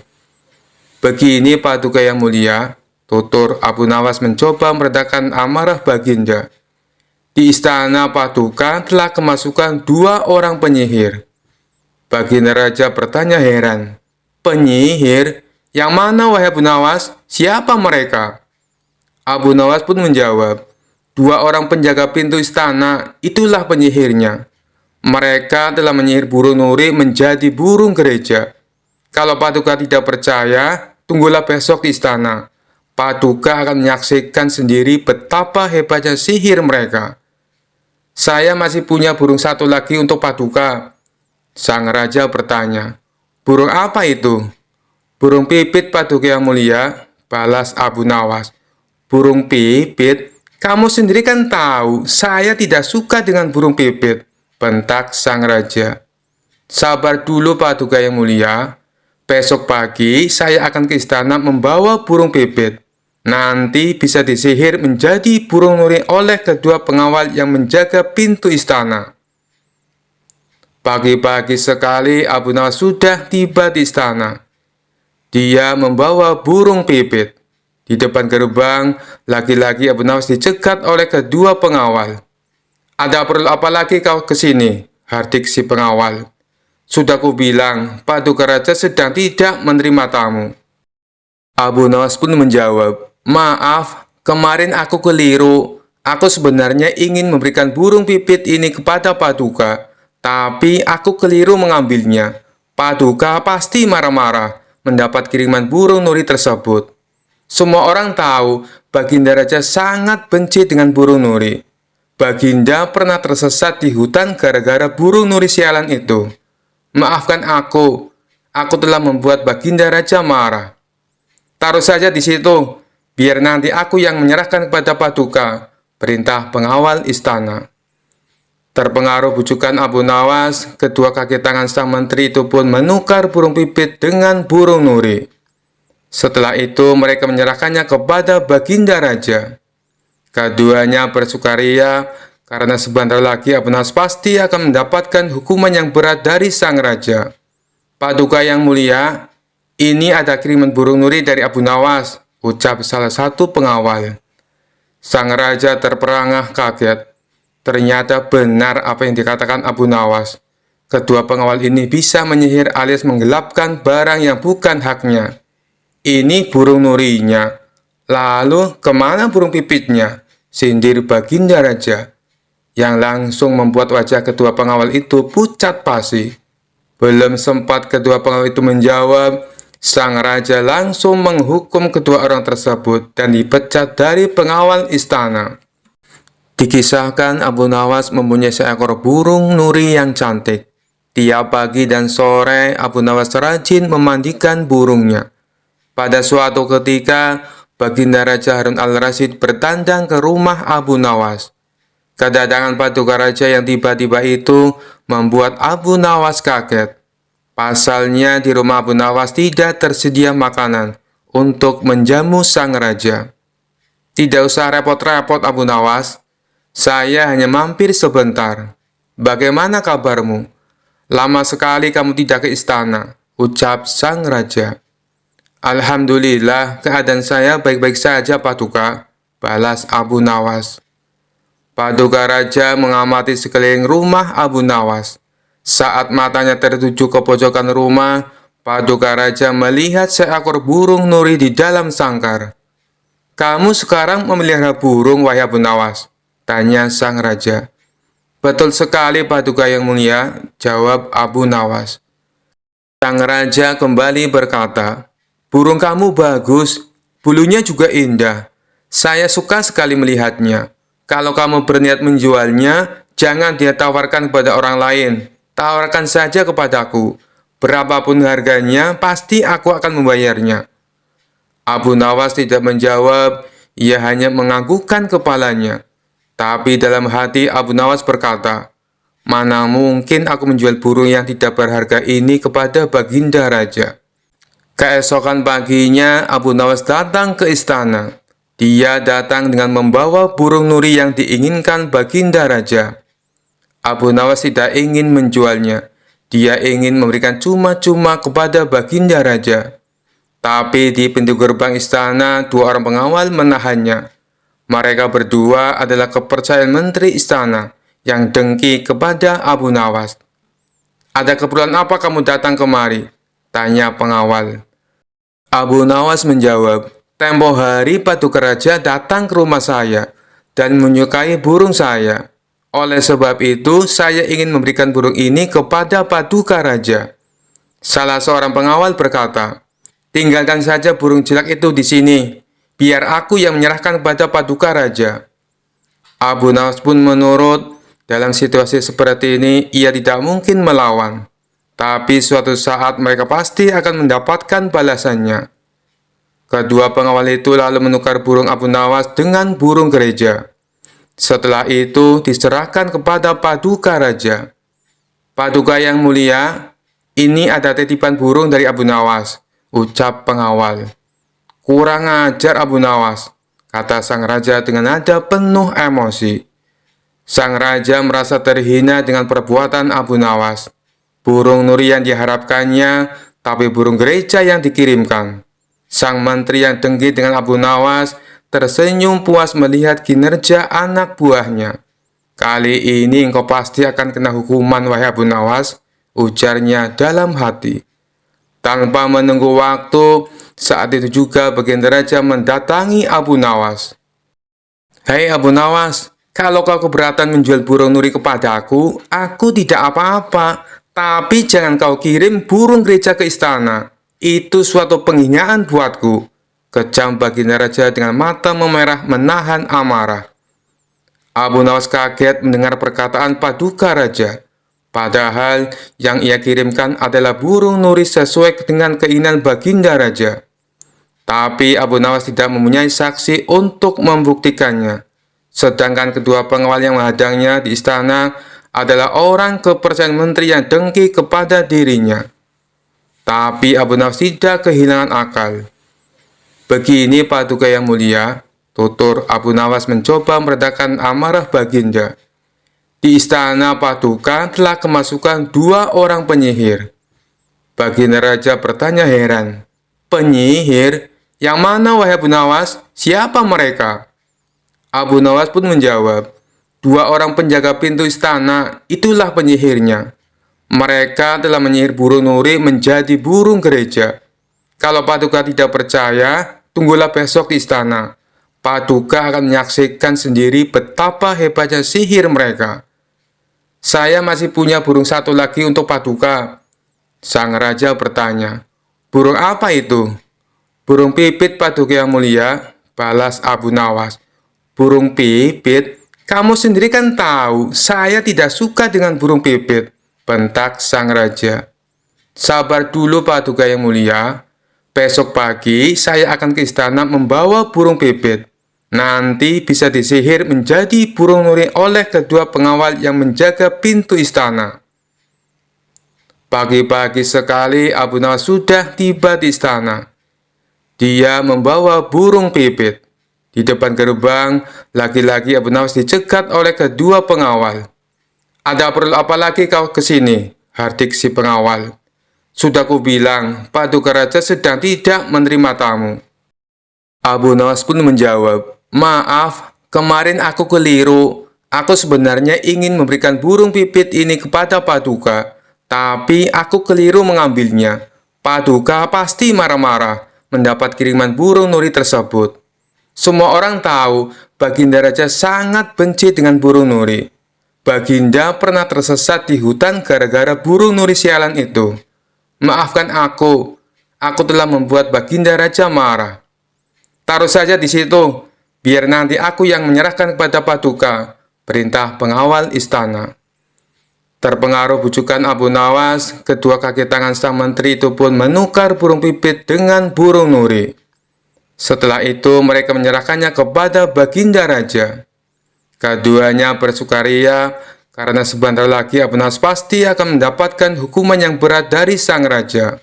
"Begini Paduka yang mulia," tutur Abu Nawas mencoba meredakan amarah baginda. "Di istana Paduka telah kemasukan 2 orang penyihir." Baginda raja bertanya heran. "Penyihir? Yang mana wahai Abu Nawas? Siapa mereka?" Abu Nawas pun menjawab, "2 orang penjaga pintu istana, itulah penyihirnya. Mereka telah menyihir burung nuri menjadi burung gereja. Kalau Paduka tidak percaya, tunggulah besok di istana. Paduka akan menyaksikan sendiri betapa hebatnya sihir mereka." "Saya masih punya burung satu lagi untuk Paduka," sang raja bertanya. "Burung apa itu?" "Burung pipit Paduka yang mulia," balas Abu Nawas. "Burung pipit? Kamu sendiri kan tahu, saya tidak suka dengan burung pipit," bentak sang raja. "Sabar dulu Paduka yang mulia. Besok pagi saya akan ke istana membawa burung pipit. Nanti bisa disihir menjadi burung nuri oleh kedua pengawal yang menjaga pintu istana." Pagi-pagi sekali Abu Nawas sudah tiba di istana. Dia membawa burung pipit. Di depan gerbang, lagi-lagi Abu Nawas dicegat oleh kedua pengawal. "Ada perlu apa lagi kau ke sini?" hardik si pengawal. "Sudah kubilang, Paduka Raja sedang tidak menerima tamu." Abu Nawas pun menjawab, "Maaf, kemarin aku keliru. Aku sebenarnya ingin memberikan burung pipit ini kepada Paduka, tapi aku keliru mengambilnya. Paduka pasti marah-marah mendapat kiriman burung nuri tersebut. Semua orang tahu Baginda Raja sangat benci dengan burung nuri. Baginda pernah tersesat di hutan gara-gara burung nuri sialan itu. Maafkan aku telah membuat Baginda Raja marah. Taruh saja di situ, biar nanti aku yang menyerahkan kepada Paduka," perintah pengawal istana. Terpengaruh bujukan Abu Nawas, kedua kaki tangan sang menteri itu pun menukar burung pipit dengan burung nuri. Setelah itu mereka menyerahkannya kepada Baginda Raja. Keduanya bersukaria karena sebentar lagi Abu Nawas pasti akan mendapatkan hukuman yang berat dari sang raja. "Paduka yang mulia, ini ada kiriman burung nuri dari Abu Nawas," ucap salah satu pengawal. Sang raja terperangah kaget. Ternyata benar apa yang dikatakan Abu Nawas. Kedua pengawal ini bisa menyihir alias menggelapkan barang yang bukan haknya. "Ini burung nurinya. Lalu kemana burung pipitnya?" sindir Baginda Raja, yang langsung membuat wajah kedua pengawal itu pucat pasi. Belum sempat kedua pengawal itu menjawab, Sang raja langsung menghukum kedua orang tersebut dan dipecat dari pengawal istana. Dikisahkan Abu Nawas mempunyai seekor burung nuri yang cantik. Tiap pagi dan sore Abu Nawas rajin memandikan burungnya. Pada suatu ketika, Baginda Raja Harun al-Rasyid bertandang ke rumah Abu Nawas. Kedatangan paduka raja yang tiba-tiba itu membuat Abu Nawas kaget. Pasalnya di rumah Abu Nawas tidak tersedia makanan untuk menjamu sang raja. Tidak usah repot-repot Abu Nawas, saya hanya mampir sebentar. Bagaimana kabarmu? Lama sekali kamu tidak ke istana, ucap sang raja. Alhamdulillah, keadaan saya baik-baik saja paduka, balas Abu Nawas. Paduka raja mengamati sekeliling rumah Abu Nawas. Saat matanya tertuju ke pojokan rumah, paduka raja melihat seekor burung nuri di dalam sangkar. Kamu sekarang memelihara burung, wahai Abu Nawas? Tanya sang raja. Betul sekali paduka yang mulia, jawab Abu Nawas. Sang raja kembali berkata, burung kamu bagus, bulunya juga indah. Saya suka sekali melihatnya. Kalau kamu berniat menjualnya, jangan dia tawarkan kepada orang lain. Tawarkan saja kepadaku. Berapapun harganya, pasti aku akan membayarnya. Abu Nawas tidak menjawab, ia hanya menganggukkan kepalanya. Tapi dalam hati Abu Nawas berkata, mana mungkin aku menjual burung yang tidak berharga ini kepada Baginda Raja. Keesokan paginya, Abu Nawas datang ke istana. Dia datang dengan membawa burung nuri yang diinginkan Baginda Raja. Abu Nawas tidak ingin menjualnya. Dia ingin memberikan cuma-cuma kepada Baginda Raja. Tapi di pintu gerbang istana, dua orang pengawal menahannya. Mereka berdua adalah kepercayaan menteri istana yang dengki kepada Abu Nawas. Ada keperluan apa kamu datang kemari? Tanya pengawal. Abu Nawas menjawab, tempo hari paduka raja datang ke rumah saya dan menyukai burung saya. Oleh sebab itu, saya ingin memberikan burung ini kepada paduka raja. Salah seorang pengawal berkata, tinggalkan saja burung jelek itu di sini. Biar aku yang menyerahkan kepada paduka raja. Abu Nawas pun menurut. Dalam situasi seperti ini, ia tidak mungkin melawan. Tapi suatu saat mereka pasti akan mendapatkan balasannya. Kedua pengawal itu lalu menukar burung Abu Nawas dengan burung gereja. Setelah itu diserahkan kepada paduka raja. Paduka yang mulia, ini ada titipan burung dari Abu Nawas, ucap pengawal. Kurang ajar Abu Nawas, kata sang raja dengan nada penuh emosi. Sang raja merasa terhina dengan perbuatan Abu Nawas. Burung nuri yang diharapkannya, tapi burung gereja yang dikirimkan. Sang menteri yang dengki dengan Abu Nawas tersenyum puas melihat kinerja anak buahnya. Kali ini engkau pasti akan kena hukuman, wahai Abu Nawas, ujarnya dalam hati. Tanpa menunggu waktu, saat itu juga Baginda Raja mendatangi Abu Nawas. Hei Abu Nawas, kalau kau keberatan menjual burung nuri kepadaku, aku tidak apa-apa. Tapi jangan kau kirim burung gereja ke istana. Itu suatu penghinaan buatku. Kejam Baginda Raja dengan mata memerah menahan amarah. Abu Nawas kaget mendengar perkataan paduka raja. Padahal yang ia kirimkan adalah burung nuri sesuai dengan keinginan Baginda Raja. Tapi Abu Nawas tidak mempunyai saksi untuk membuktikannya. Sedangkan kedua pengawal yang menghadangnya di istana adalah orang kepercayaan menteri yang dengki kepada dirinya. Tapi Abu Nawas tidak kehilangan akal. Begini paduka yang mulia, tutur Abu Nawas mencoba meredakan amarah Baginda. Di istana paduka telah kemasukan dua orang penyihir. Baginda Raja bertanya heran. Penyihir? Yang mana wahai Abu Nawas? Siapa mereka? Abu Nawas pun menjawab, dua orang penjaga pintu istana, itulah penyihirnya. Mereka telah menyihir burung nuri menjadi burung gereja. Kalau paduka tidak percaya, tunggulah besok di istana. Paduka akan menyaksikan sendiri betapa hebatnya sihir mereka. Saya masih punya burung satu lagi untuk paduka. Sang raja bertanya, Burung apa itu? Burung pipit, Paduka yang mulia, balas Abu Nawas. Burung pipit? Kamu sendiri kan tahu, saya tidak suka dengan burung pipit, bentak sang raja. Sabar dulu, Paduka yang mulia. Besok pagi saya akan ke istana membawa burung pipit. Nanti bisa disihir menjadi burung nuri oleh kedua pengawal yang menjaga pintu istana. Pagi-pagi sekali Abu Nawas sudah tiba di istana. Dia membawa burung pipit. Di depan gerbang, lagi-lagi Abu Nawas dicegat oleh kedua pengawal. Ada perlu apa lagi kau ke sini? Hardik si pengawal. Sudah kubilang, Paduka Raja sedang tidak menerima tamu. Abu Nawas pun menjawab, maaf, kemarin aku keliru. Aku sebenarnya ingin memberikan burung pipit ini kepada Paduka, tapi aku keliru mengambilnya. Paduka pasti marah-marah mendapat kiriman burung nuri tersebut. Semua orang tahu Baginda Raja sangat benci dengan burung nuri. Baginda pernah tersesat di hutan gara-gara burung nuri sialan itu. Maafkan aku telah membuat Baginda Raja marah. Taruh saja di situ, biar nanti aku yang menyerahkan kepada Paduka, perintah pengawal istana. Terpengaruh bujukan Abu Nawas, kedua kaki tangan sang menteri itu pun menukar burung pipit dengan burung nuri. Setelah itu mereka menyerahkannya kepada Baginda Raja. Keduanya bersukaria karena sebentar lagi Abu Nawas pasti akan mendapatkan hukuman yang berat dari sang raja.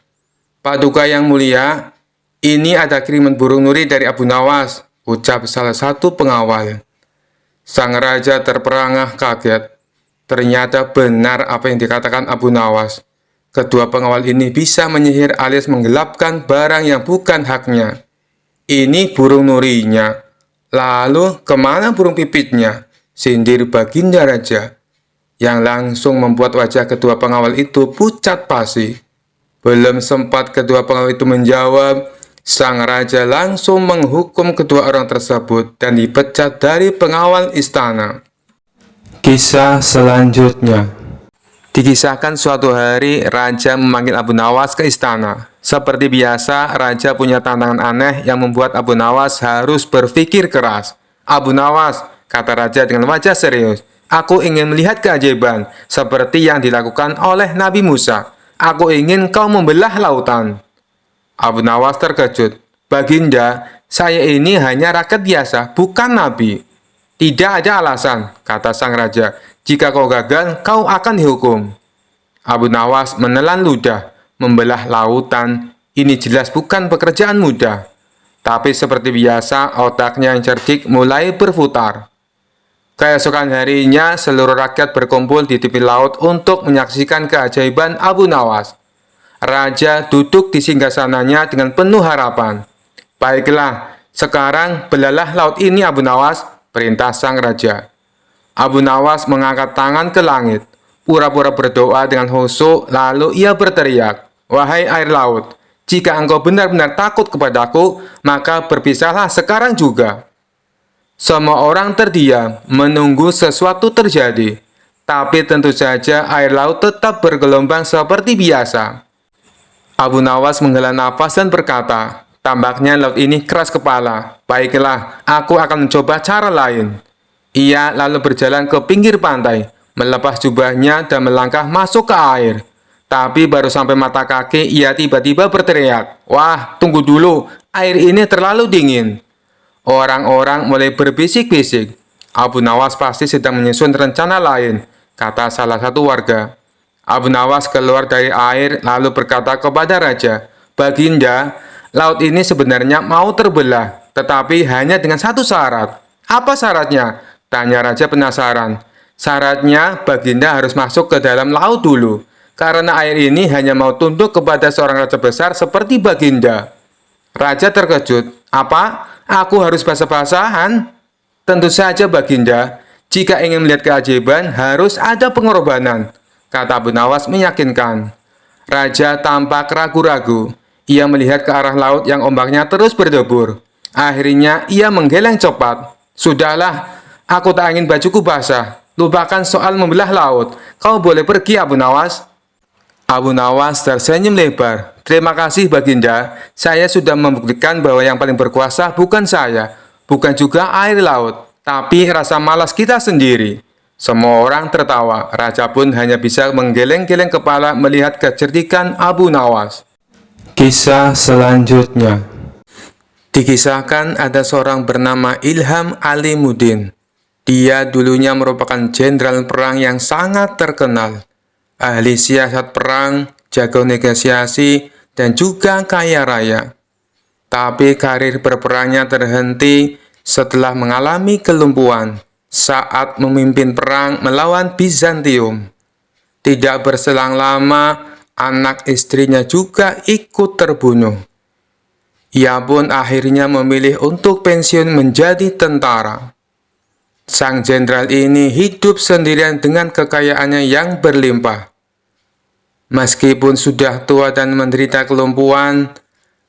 Paduka yang mulia, ini ada kiriman burung nuri dari Abu Nawas, ucap salah satu pengawal. Sang raja terperangah kaget. Ternyata benar apa yang dikatakan Abu Nawas. Kedua pengawal ini bisa menyihir alias menggelapkan barang yang bukan haknya. Ini burung nurinya. Lalu kemana burung pipitnya? Sindir Baginda Raja, yang langsung membuat wajah kedua pengawal itu pucat pasi. Belum sempat kedua pengawal itu menjawab, sang raja langsung menghukum kedua orang tersebut dan dipecat dari pengawal istana. Kisah selanjutnya. Dikisahkan suatu hari Raja memanggil Abu Nawas ke istana. Seperti biasa, Raja punya tantangan aneh yang membuat Abu Nawas harus berpikir keras. Abu Nawas, kata Raja dengan wajah serius, aku ingin melihat keajaiban seperti yang dilakukan oleh Nabi Musa. Aku ingin kau membelah lautan. Abu Nawas terkejut. Baginda, saya ini hanya rakyat biasa, bukan Nabi. Tidak ada alasan, kata sang raja. Jika kau gagal, kau akan dihukum. Abu Nawas menelan ludah. Membelah lautan, ini jelas bukan pekerjaan mudah. Tapi seperti biasa, otaknya yang cerdik mulai berputar. Keesokan harinya, seluruh rakyat berkumpul di tepi laut untuk menyaksikan keajaiban Abu Nawas. Raja duduk di singgasananya dengan penuh harapan. Baiklah, sekarang belalah laut ini Abu Nawas, perintah sang raja. Abu Nawas mengangkat tangan ke langit, pura-pura berdoa dengan khusyuk, lalu ia berteriak, wahai air laut, jika engkau benar-benar takut kepadaku, maka berpisahlah sekarang juga. Semua orang terdiam, menunggu sesuatu terjadi. Tapi tentu saja air laut tetap bergelombang seperti biasa. Abu Nawas menghela nafas dan berkata, tampaknya laut ini keras kepala. Baiklah, aku akan mencoba cara lain. Ia lalu berjalan ke pinggir pantai, melepas jubahnya dan melangkah masuk ke air. Tapi baru sampai mata kaki, ia tiba-tiba berteriak, wah, tunggu dulu, air ini terlalu dingin. Orang-orang mulai berbisik-bisik. Abu Nawas pasti sedang menyusun rencana lain, kata salah satu warga. Abu Nawas keluar dari air lalu berkata kepada raja, Baginda, laut ini sebenarnya mau terbelah, tetapi hanya dengan satu syarat. Apa syaratnya? Tanya raja penasaran. Syaratnya Baginda harus masuk ke dalam laut dulu, karena air ini hanya mau tunduk kepada seorang raja besar seperti Baginda. Raja terkejut. Apa? Aku harus basah-basahan? Tentu saja Baginda, jika ingin melihat keajaiban harus ada pengorbanan, kata Abu Nawas meyakinkan. Raja tampak ragu-ragu. Ia melihat ke arah laut yang ombaknya terus berdebur. Akhirnya ia menggeleng cepat. Sudahlah, aku tak ingin bajuku basah. Lupakan soal membelah laut. Kau boleh pergi, Abu Nawas. Abu Nawas tersenyum lebar. Terima kasih Baginda, saya sudah membuktikan bahwa yang paling berkuasa bukan saya, bukan juga air laut, tapi rasa malas kita sendiri. Semua orang tertawa, raja pun hanya bisa menggeleng-geleng kepala melihat kecerdikan Abu Nawas. Kisah selanjutnya. Dikisahkan ada seorang bernama Ilham Alimuddin. Dia dulunya merupakan jenderal perang yang sangat terkenal. Ahli siasat perang, jago negosiasi, dan juga kaya raya. Tapi karir berperangnya terhenti setelah mengalami kelumpuhan saat memimpin perang melawan Bizantium. Tidak berselang lama, anak istrinya juga ikut terbunuh. Ia pun akhirnya memilih untuk pensiun menjadi tentara. Sang jenderal ini hidup sendirian dengan kekayaannya yang berlimpah. Meskipun sudah tua dan menderita kelumpuhan,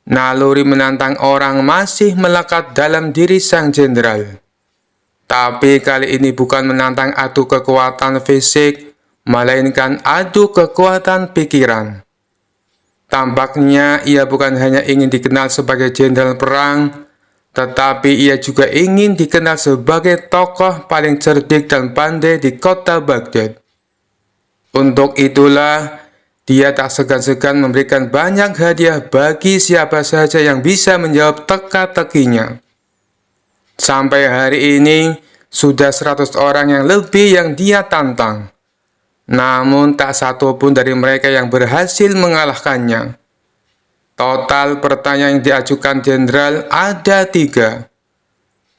naluri menantang orang masih melekat dalam diri sang jenderal. Tapi kali ini bukan menantang adu kekuatan fisik, melainkan adu kekuatan pikiran. Tampaknya ia bukan hanya ingin dikenal sebagai jenderal perang, tetapi ia juga ingin dikenal sebagai tokoh paling cerdik dan pandai di kota Baghdad. Untuk itulah, dia tak segan-segan memberikan banyak hadiah bagi siapa saja yang bisa menjawab teka-tekinya. Sampai hari ini, sudah 100 orang yang lebih yang dia tantang. Namun tak satu pun dari mereka yang berhasil mengalahkannya. Total pertanyaan yang diajukan jenderal ada 3.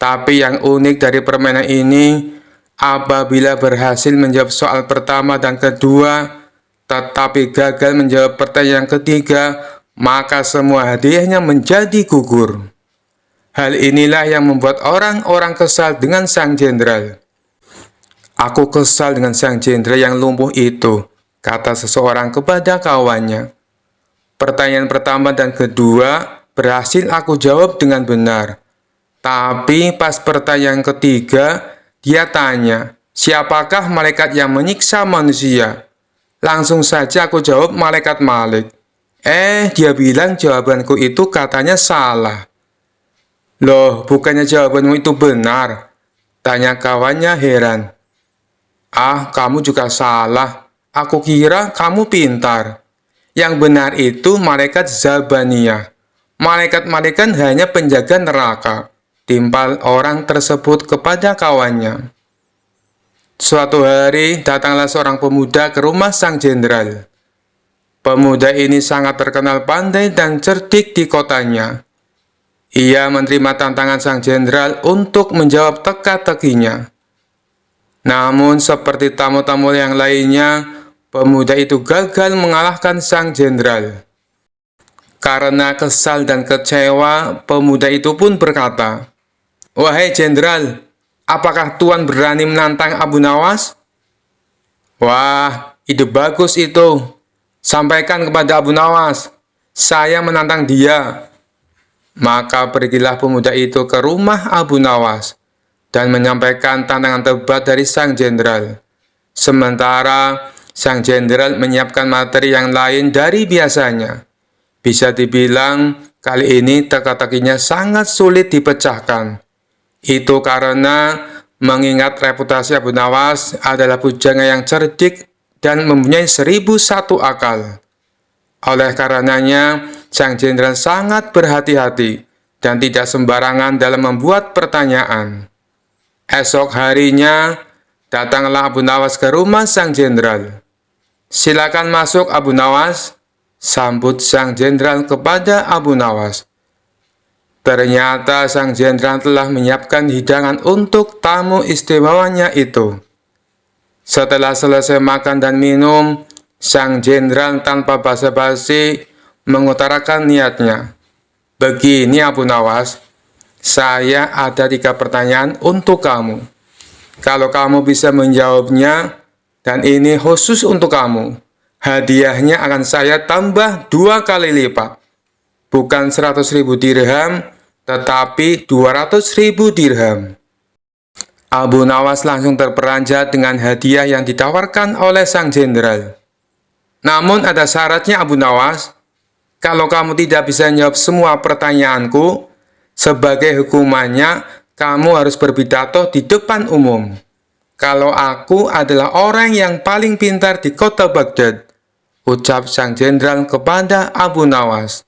Tapi yang unik dari permainan ini, apabila berhasil menjawab soal pertama dan kedua, tetapi gagal menjawab pertanyaan yang ketiga, maka semua hadiahnya menjadi gugur. Hal inilah yang membuat orang-orang kesal dengan sang jenderal. Aku kesal dengan sang jenderal yang lumpuh itu, kata seseorang kepada kawannya. Pertanyaan pertama dan kedua berhasil aku jawab dengan benar. Tapi pas pertanyaan ketiga, dia tanya, siapakah malaikat yang menyiksa manusia? Langsung saja aku jawab malaikat Malik. Dia bilang jawabanku itu katanya salah. Loh, bukannya jawabanmu itu benar? Tanya kawannya heran. Kamu juga salah. Aku kira kamu pintar. Yang benar itu malaikat Zabaniyah. Malaikat-malaikat hanya penjaga neraka. Timpal orang tersebut kepada kawannya. Suatu hari, datanglah seorang pemuda ke rumah sang jenderal. Pemuda ini sangat terkenal pandai dan cerdik di kotanya. Ia menerima tantangan sang jenderal untuk menjawab teka-tekinya. Namun, seperti tamu-tamu yang lainnya, pemuda itu gagal mengalahkan sang jenderal. Karena kesal dan kecewa, pemuda itu pun berkata, "Wahai jenderal, apakah Tuan berani menantang Abu Nawas?" "Wah, ide bagus itu. Sampaikan kepada Abu Nawas, saya menantang dia." Maka pergilah pemuda itu ke rumah Abu Nawas dan menyampaikan tantangan tebat dari sang jenderal. Sementara sang jenderal menyiapkan materi yang lain dari biasanya. Bisa dibilang, kali ini teka-tekinya sangat sulit dipecahkan. Itu karena mengingat reputasi Abu Nawas adalah pujangga yang cerdik dan mempunyai 1001 akal. Oleh karenanya, sang jenderal sangat berhati-hati dan tidak sembarangan dalam membuat pertanyaan. Esok harinya, datanglah Abu Nawas ke rumah sang jenderal. "Silakan masuk Abu Nawas," sambut sang jenderal kepada Abu Nawas. Ternyata sang jenderal telah menyiapkan hidangan untuk tamu istimewanya itu. Setelah selesai makan dan minum, sang jenderal tanpa basa-basi mengutarakan niatnya. "Begini Abu Nawas, saya ada 3 pertanyaan untuk kamu. Kalau kamu bisa menjawabnya, dan ini khusus untuk kamu, hadiahnya akan saya tambah 2 kali lipat. Bukan 100.000 dirham, tetapi 200.000 dirham." Abu Nawas langsung terperanjat dengan hadiah yang ditawarkan oleh sang jenderal. Namun ada syaratnya Abu Nawas. Kalau kamu tidak bisa menjawab semua pertanyaanku, sebagai hukumannya, kamu harus berpidato di depan umum. Kalau aku adalah orang yang paling pintar di kota Baghdad, ucap sang jenderal kepada Abu Nawas.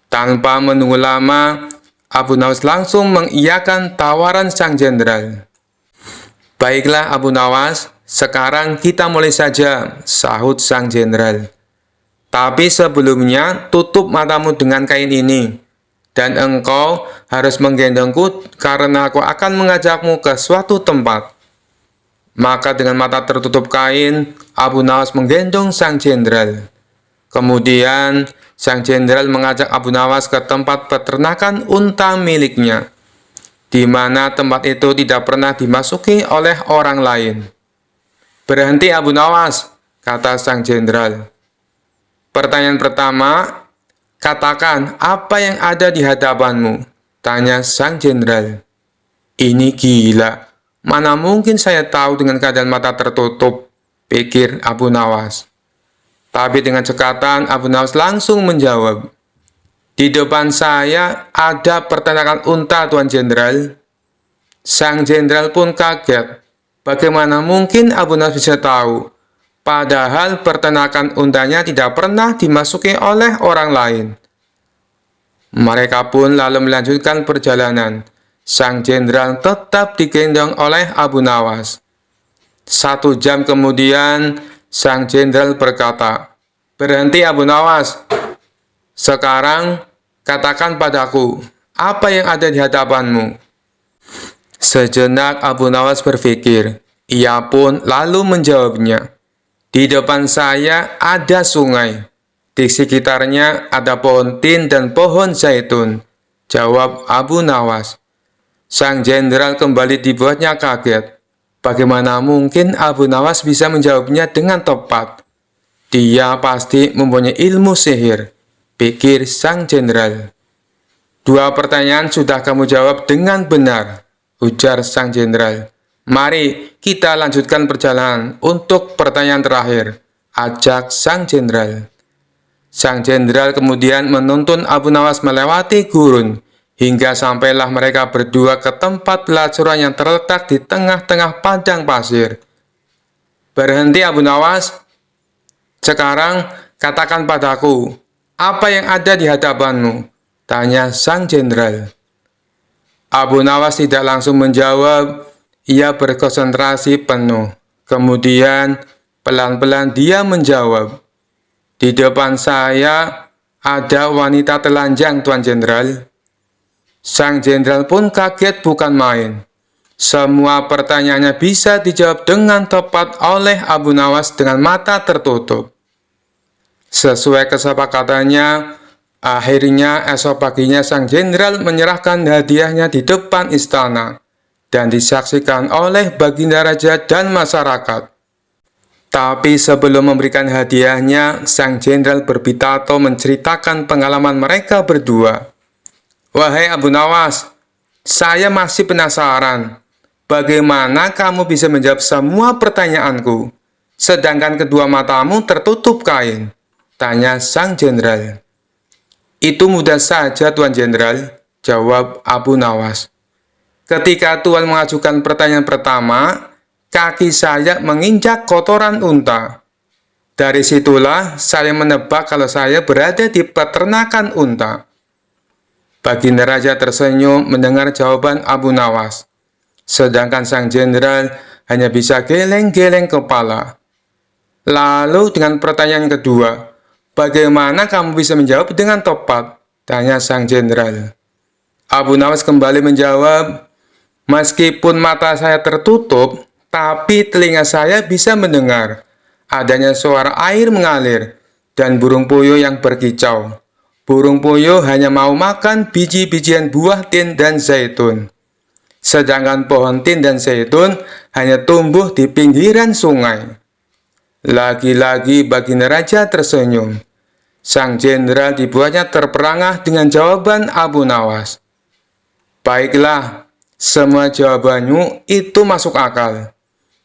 Tanpa menunggu lama, Abu Nawas langsung mengiyakan tawaran sang jenderal. Baiklah Abu Nawas, sekarang kita mulai saja, sahut sang jenderal. Tapi sebelumnya, tutup matamu dengan kain ini. Dan engkau harus menggendongku karena aku akan mengajakmu ke suatu tempat. Maka dengan mata tertutup kain, Abu Nawas menggendong sang jenderal. Kemudian, sang jenderal mengajak Abu Nawas ke tempat peternakan unta miliknya, di mana tempat itu tidak pernah dimasuki oleh orang lain. Berhenti Abu Nawas, kata sang jenderal. Pertanyaan pertama, katakan apa yang ada di hadapanmu, tanya sang jenderal. Ini gila, mana mungkin saya tahu dengan keadaan mata tertutup, pikir Abu Nawas. Tapi dengan cekatan, Abu Nawas langsung menjawab. Di depan saya ada peternakan unta, Tuan Jenderal. Sang jenderal pun kaget. Bagaimana mungkin Abu Nawas bisa tahu? Padahal peternakan untanya tidak pernah dimasuki oleh orang lain. Mereka pun lalu melanjutkan perjalanan. Sang jenderal tetap digendong oleh Abu Nawas. 1 jam kemudian, sang jenderal berkata, "Berhenti Abu Nawas. Sekarang katakan padaku, apa yang ada di hadapanmu?" Sejenak Abu Nawas berpikir. Ia pun lalu menjawabnya, "Di depan saya ada sungai. Di sekitarnya ada pohon tin dan pohon zaitun," jawab Abu Nawas. Sang jenderal kembali dibuatnya kaget. Bagaimana mungkin Abu Nawas bisa menjawabnya dengan tepat? Dia pasti mempunyai ilmu sihir, pikir sang jenderal. 2 pertanyaan sudah kamu jawab dengan benar, ujar sang jenderal. Mari kita lanjutkan perjalanan untuk pertanyaan terakhir, ajak sang jenderal. Sang jenderal kemudian menuntun Abu Nawas melewati gurun, hingga sampailah mereka berdua ke tempat pelacuran yang terletak di tengah-tengah padang pasir. Berhenti Abu Nawas. Sekarang katakan padaku, apa yang ada di hadapanmu? Tanya sang jenderal. Abu Nawas tidak langsung menjawab. Ia berkonsentrasi penuh. Kemudian pelan-pelan dia menjawab. Di depan saya ada wanita telanjang, Tuan Jenderal. Sang jenderal pun kaget bukan main. Semua pertanyaannya bisa dijawab dengan tepat oleh Abu Nawas dengan mata tertutup. Sesuai kesepakatannya, akhirnya esok paginya sang jenderal menyerahkan hadiahnya di depan istana dan disaksikan oleh Baginda Raja dan masyarakat. Tapi sebelum memberikan hadiahnya, sang jenderal berpidato menceritakan pengalaman mereka berdua. Wahai Abu Nawas, saya masih penasaran. Bagaimana kamu bisa menjawab semua pertanyaanku, sedangkan kedua matamu tertutup kain? Tanya sang jenderal. Itu mudah saja, Tuan Jenderal, jawab Abu Nawas. Ketika Tuan mengajukan pertanyaan pertama, kaki saya menginjak kotoran unta. Dari situlah saya menebak kalau saya berada di peternakan unta. Baginda Raja tersenyum mendengar jawaban Abu Nawas. Sedangkan sang jenderal hanya bisa geleng-geleng kepala. Lalu dengan pertanyaan kedua, bagaimana kamu bisa menjawab dengan tepat? Tanya sang jenderal. Abu Nawas kembali menjawab, meskipun mata saya tertutup, tapi telinga saya bisa mendengar adanya suara air mengalir dan burung puyuh yang berkicau. Burung puyuh hanya mau makan biji-bijian buah tin dan zaitun. Sedangkan pohon tin dan zaitun hanya tumbuh di pinggiran sungai. Lagi-lagi Baginda Raja tersenyum. Sang jenderal dibuatnya terperangah dengan jawaban Abu Nawas. Baiklah, semua jawabanmu itu masuk akal.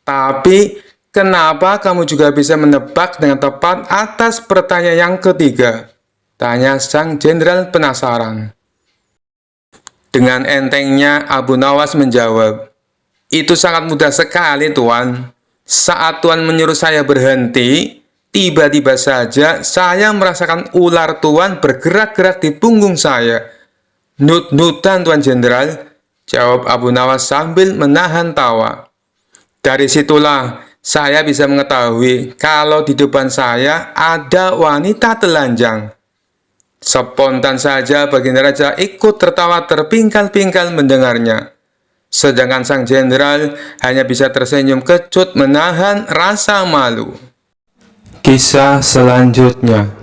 Tapi Kenapa kamu juga bisa menebak dengan tepat atas pertanyaan yang ketiga? Tanya sang jenderal penasaran. Dengan entengnya Abu Nawas menjawab, "Itu sangat mudah sekali, Tuan. Saat Tuan menyuruh saya berhenti, tiba-tiba saja saya merasakan ular Tuan bergerak-gerak di punggung saya." "Nut-nutan, Tuan Jenderal," jawab Abu Nawas sambil menahan tawa. "Dari situlah saya bisa mengetahui kalau di depan saya ada wanita telanjang." Spontan saja Baginda Raja ikut tertawa terpingkal-pingkal mendengarnya. Sedangkan sang jenderal hanya bisa tersenyum kecut menahan rasa malu. Kisah selanjutnya.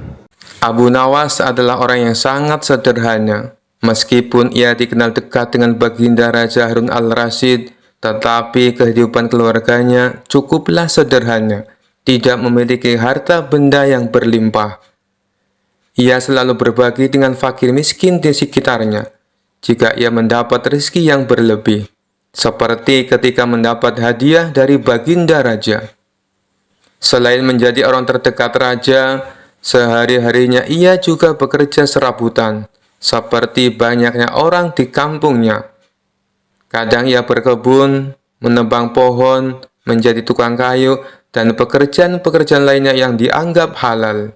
Abu Nawas adalah orang yang sangat sederhana. Meskipun ia dikenal dekat dengan Baginda Raja Harun al-Rasyid, tetapi kehidupan keluarganya cukuplah sederhana, tidak memiliki harta benda yang berlimpah. Ia selalu berbagi dengan fakir miskin di sekitarnya, jika ia mendapat rezeki yang berlebih, seperti ketika mendapat hadiah dari Baginda Raja. Selain menjadi orang terdekat Raja, sehari-harinya ia juga bekerja serabutan, seperti banyaknya orang di kampungnya. Kadang ia berkebun, menebang pohon, menjadi tukang kayu, dan pekerjaan-pekerjaan lainnya yang dianggap halal.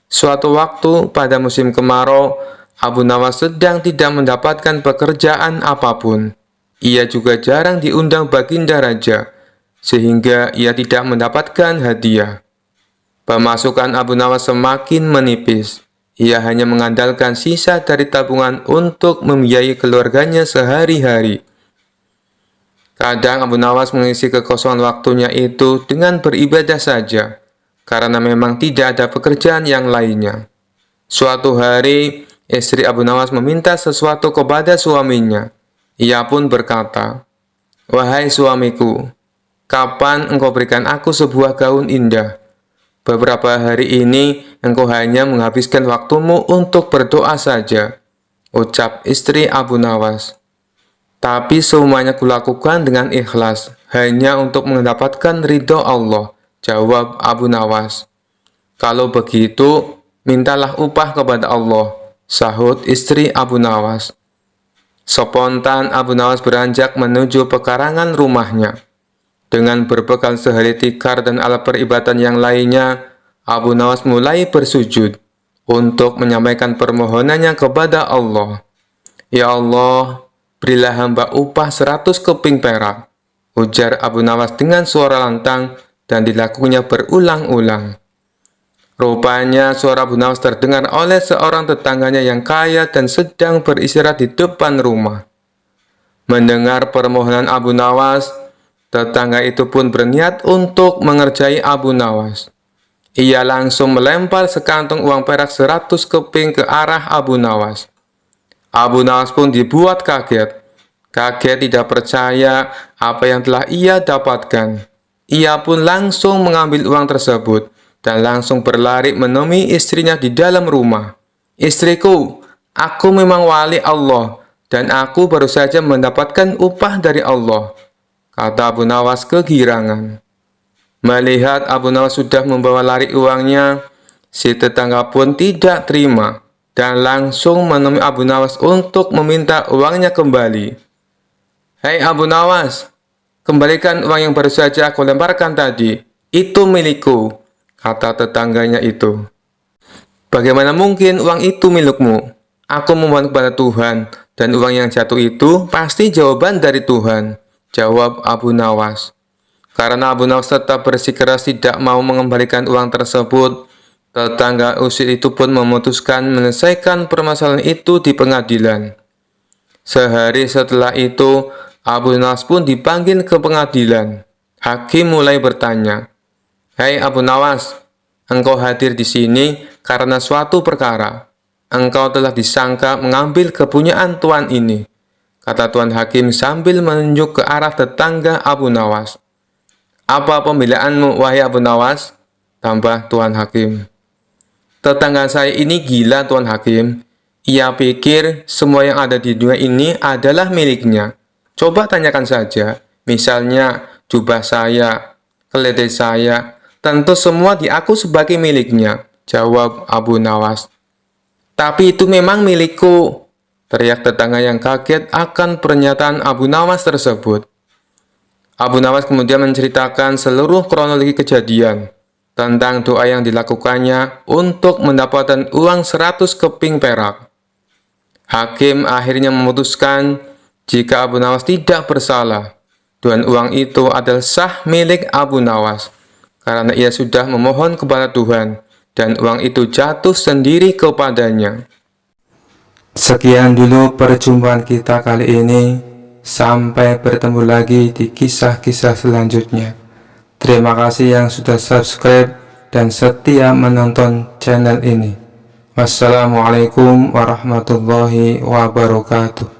Suatu waktu pada musim kemarau, Abu Nawas sedang tidak mendapatkan pekerjaan apapun. Ia juga jarang diundang Baginda Raja, sehingga ia tidak mendapatkan hadiah. Pemasukan Abu Nawas semakin menipis. Ia hanya mengandalkan sisa dari tabungan untuk membiayai keluarganya sehari-hari. Kadang Abu Nawas mengisi kekosongan waktunya itu dengan beribadah saja, karena memang tidak ada pekerjaan yang lainnya. Suatu hari, istri Abu Nawas meminta sesuatu kepada suaminya. Ia pun berkata, "Wahai suamiku, kapan engkau berikan aku sebuah gaun indah? Beberapa hari ini engkau hanya menghabiskan waktumu untuk berdoa saja," ucap istri Abu Nawas. "Tapi semuanya kulakukan dengan ikhlas, hanya untuk mendapatkan ridho Allah," jawab Abu Nawas. "Kalau begitu, mintalah upah kepada Allah," sahut istri Abu Nawas. Spontan Abu Nawas beranjak menuju pekarangan rumahnya. Dengan berbekal sehari tikar dan alat peribadatan yang lainnya, Abu Nawas mulai bersujud untuk menyampaikan permohonannya kepada Allah. "Ya Allah, berilah hamba upah 100 keping perak," ujar Abu Nawas dengan suara lantang dan dilakukannya berulang-ulang. Rupanya suara Abu Nawas terdengar oleh seorang tetangganya yang kaya dan sedang beristirahat di depan rumah. Mendengar permohonan Abu Nawas, tetangga itu pun berniat untuk mengerjai Abu Nawas. Ia langsung melempar sekantong uang perak 100 keping ke arah Abu Nawas. Abu Nawas pun dibuat kaget. Kaget tidak percaya apa yang telah ia dapatkan. Ia pun langsung mengambil uang tersebut dan langsung berlari menemui istrinya di dalam rumah. "Istriku, aku memang wali Allah dan aku baru saja mendapatkan upah dari Allah," kata Abu Nawas kegirangan. Melihat Abu Nawas sudah membawa lari uangnya, si tetangga pun tidak terima dan langsung menemui Abu Nawas untuk meminta uangnya kembali. "Hei Abu Nawas, kembalikan uang yang baru saja aku lemparkan tadi. Itu milikku," kata tetangganya itu. "Bagaimana mungkin uang itu milikmu? Aku memohon kepada Tuhan, dan uang yang jatuh itu pasti jawaban dari Tuhan," jawab Abu Nawas. Karena Abu Nawas tetap bersikeras tidak mau mengembalikan uang tersebut, tetangga usir itu pun memutuskan menyelesaikan permasalahan itu di pengadilan. Sehari setelah itu, Abu Nawas pun dipanggil ke pengadilan. Hakim mulai bertanya, "Hei Abu Nawas, engkau hadir di sini karena suatu perkara. Engkau telah disangka mengambil kepunyaan tuan ini," kata Tuan Hakim sambil menunjuk ke arah tetangga Abu Nawas. "Apa pembelaanmu, wahai Abu Nawas?" tambah Tuan Hakim. "Tetangga saya ini gila, Tuan Hakim. Ia pikir semua yang ada di dunia ini adalah miliknya. Coba tanyakan saja, misalnya jubah saya. Keledai saya, tentu semua diaku sebagai miliknya, jawab Abu Nawas. Tapi itu memang milikku, teriak tetangga yang kaget akan pernyataan Abu Nawas tersebut. Abu Nawas kemudian menceritakan seluruh kronologi kejadian tentang doa yang dilakukannya untuk mendapatkan uang 100 keping perak. Hakim akhirnya memutuskan jika Abu Nawas tidak bersalah dan uang itu adalah sah milik Abu Nawas karena ia sudah memohon kepada Tuhan dan uang itu jatuh sendiri kepadanya. Sekian dulu perjumpaan kita kali ini. Sampai bertemu lagi di kisah-kisah selanjutnya. Terima kasih yang sudah subscribe dan setia menonton channel ini. Wassalamualaikum warahmatullahi wabarakatuh.